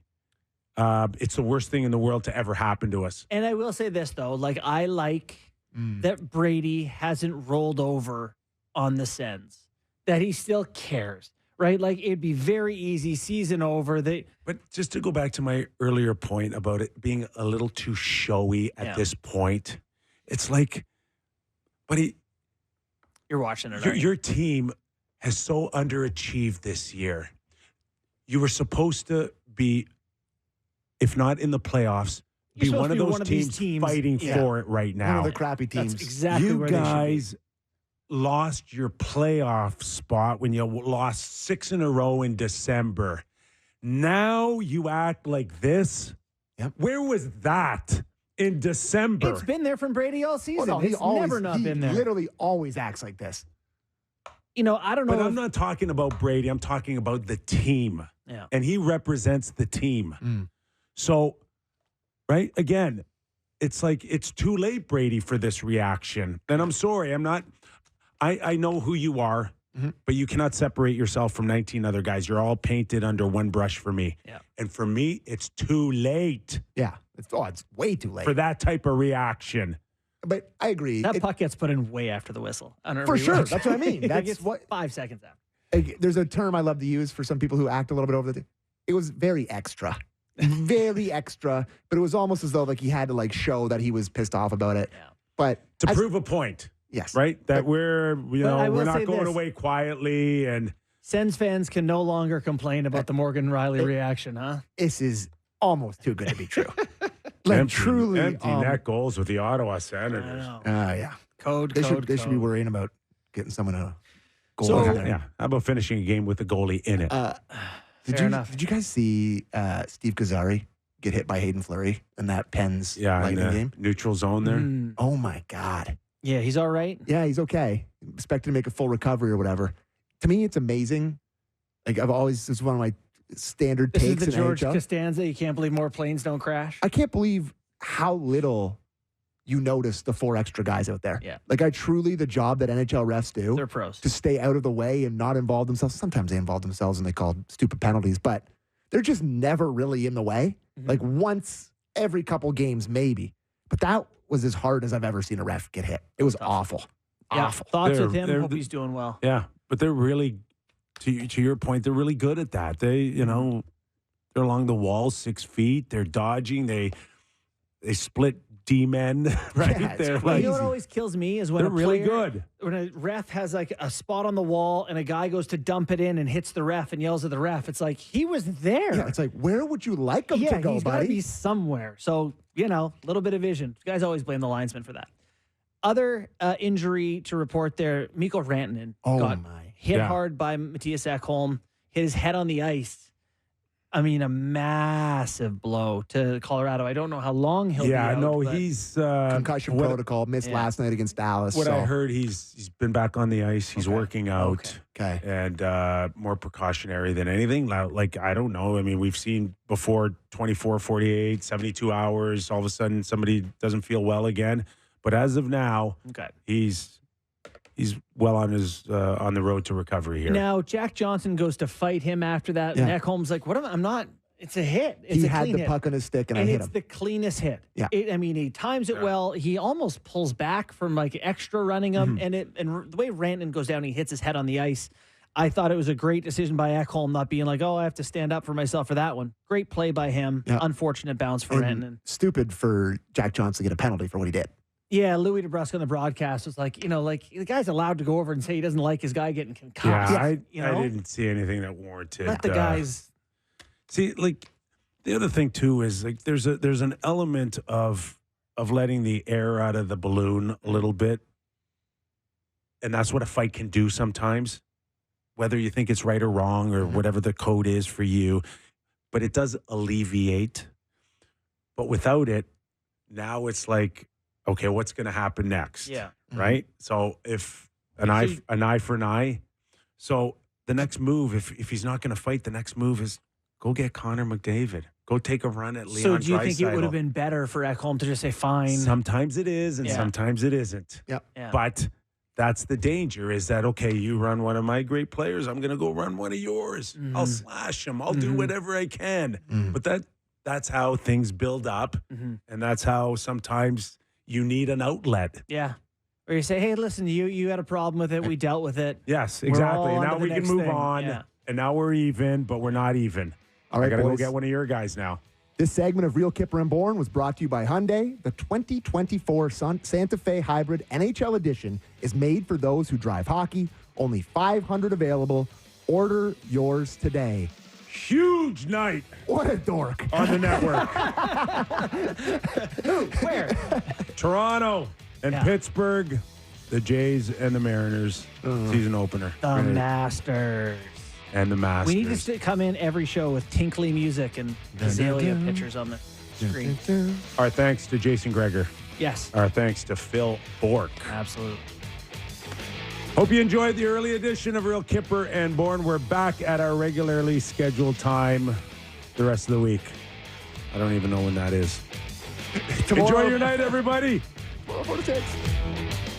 it's the worst thing in the world to ever happen to us. And I will say this, though. Like, I like that Brady hasn't rolled over on the Sens, that he still cares, right? Like, it'd be very easy, season over. But just to go back to my earlier point about it being a little too showy at this point, it's like, buddy, you're watching it. Your team has so underachieved this year. You were supposed to be, if not in the playoffs, be one of those teams fighting for it right now. One of the crappy teams. That's exactly you where guys lost your playoff spot when you lost 6 in a row in December. Now you act like this. Yep. Where was that in December? It's been there from Brady all season. Well, no, it's never not been there. He literally always acts like this. I don't know. But I'm not talking about Brady. I'm talking about the team. Yeah. And he represents the team. So, right, again, it's like it's too late, Brady, for this reaction. And I'm sorry. I know who you are, but you cannot separate yourself from 19 other guys. You're all painted under one brush for me. Yeah. And for me, it's too late. Yeah. It's way too late. For that type of reaction. But I agree. That puck gets put in way after the whistle. For sure. That's what I mean. That's what 5 seconds after. There's a term I love to use for some people who act a little bit over the thing. It was very extra. very extra, but it was almost as though like he had to like show that he was pissed off about it. Yeah. But to prove a point. Yes. Right? That we're not going this. away quietly. And Sens fans can no longer complain about the Morgan Riley reaction, huh? This is almost too good to be true. Like truly empty net goals with the Ottawa Senators. Yeah. Code. They should be worrying about getting someone a goal. So- Yeah. How about finishing a game with the goalie in it? Fair enough. Did you guys see Steve Gazzari get hit by Hayden Fleury in that Pens in Lightning the game? neutral zone there. Oh my God. Yeah, he's all right. Yeah, he's okay. Expected to make a full recovery or whatever. To me, it's amazing. Like it's one of my standard This takes is the in George NHL. Costanza. You can't believe more planes don't crash. I can't believe how little you notice the 4 extra guys out there. Yeah. Like the job that NHL refs do They're pros. to stay out of the way and not involve themselves. Sometimes they involve themselves and they call stupid penalties, but they're just never really in the way. Like once every couple games, maybe. But that was as hard as I've ever seen a ref get hit. It was awful. Yeah. Awful. Thoughts with him. Hope he's doing well. Yeah, but they're really, to your point, they're really good at that. They, they're along the wall 6 feet. They're dodging. They split D-men, right? Yeah, they're You know what always kills me is when they're really good. When a ref has like a spot on the wall and a guy goes to dump it in and hits the ref and yells at the ref. It's like he was there. Yeah, it's like, where would you like him to go, he's got to buddy? be somewhere. So, a little bit of vision. You guys always blame the linesman for that. Other injury to report there, Mikko Rantanen got hit hard by Matthias Ekholm, hit his head on the ice. I mean, a massive blow to Colorado. I don't know how long he'll be out. No, but he's concussion protocol, missed last night against Dallas. What I heard, he's been back on the ice. He's working out. Okay. And more precautionary than anything. Like, I don't know. I mean, we've seen before 24, 48, 72 hours. All of a sudden, somebody doesn't feel well again. But as of now, he's well on his on the road to recovery here. Now, Jack Johnson goes to fight him after that. Yeah. And Ekholm's like, what am I? I'm not. It's a hit. It's he a had clean the hit. puck on his stick and I And hit it's him. the cleanest hit. Yeah. He times it well. He almost pulls back from like extra running him. And the way Rantanen goes down, he hits his head on the ice. I thought it was a great decision by Ekholm not being like, I have to stand up for myself for that one. Great play by him. Yeah. Unfortunate bounce for Rantanen. Stupid for Jack Johnson to get a penalty for what he did. Yeah, Louis DeBrusque on the broadcast was like, the guy's allowed to go over and say he doesn't like his guy getting concussed. Yeah, I didn't see anything that warranted. Let the guys. See, like the other thing too is like there's an element of letting the air out of the balloon a little bit, and that's what a fight can do sometimes, whether you think it's right or wrong or whatever the code is for you. But it does alleviate. But without it, now it's like, okay, what's going to happen next? Yeah. Right? So if an eye for an eye. So the next move, if he's not going to fight, the next move is go get Connor McDavid. Go take a run at Leon So do you think it Draisaitl. would have been better for Ekholm to just say fine? Sometimes it is, and sometimes it isn't. Yeah. But that's the danger is that, okay, you run one of my great players, I'm going to go run one of yours. I'll slash him. I'll do whatever I can. But that's how things build up, and that's how sometimes you need an outlet. Yeah. Or you say, hey, listen, you had a problem with it. We dealt with it. Yes, We're exactly. all on Now to the we can next move thing. on, Yeah. and now we're even, but we're not even. All right, I got to go boys. get one of your guys now. This segment of Real Kyper and Bourne was brought to you by Hyundai. The 2024 Santa Fe Hybrid NHL Edition is made for those who drive hockey. Only 500 available. Order yours today. Huge night. What a dork. On the network. Where? Toronto and Pittsburgh, the Jays and the Mariners season opener. The Masters. And the Masters. We need to come in every show with tinkly music and Azalea pictures on the screen. Our thanks to Jason Gregor. Yes. Our thanks to Phil Bourque. Absolutely. Hope you enjoyed the early edition of Real Kyper and Bourne. We're back at our regularly scheduled time the rest of the week. I don't even know when that is. Enjoy your night, everybody. 446.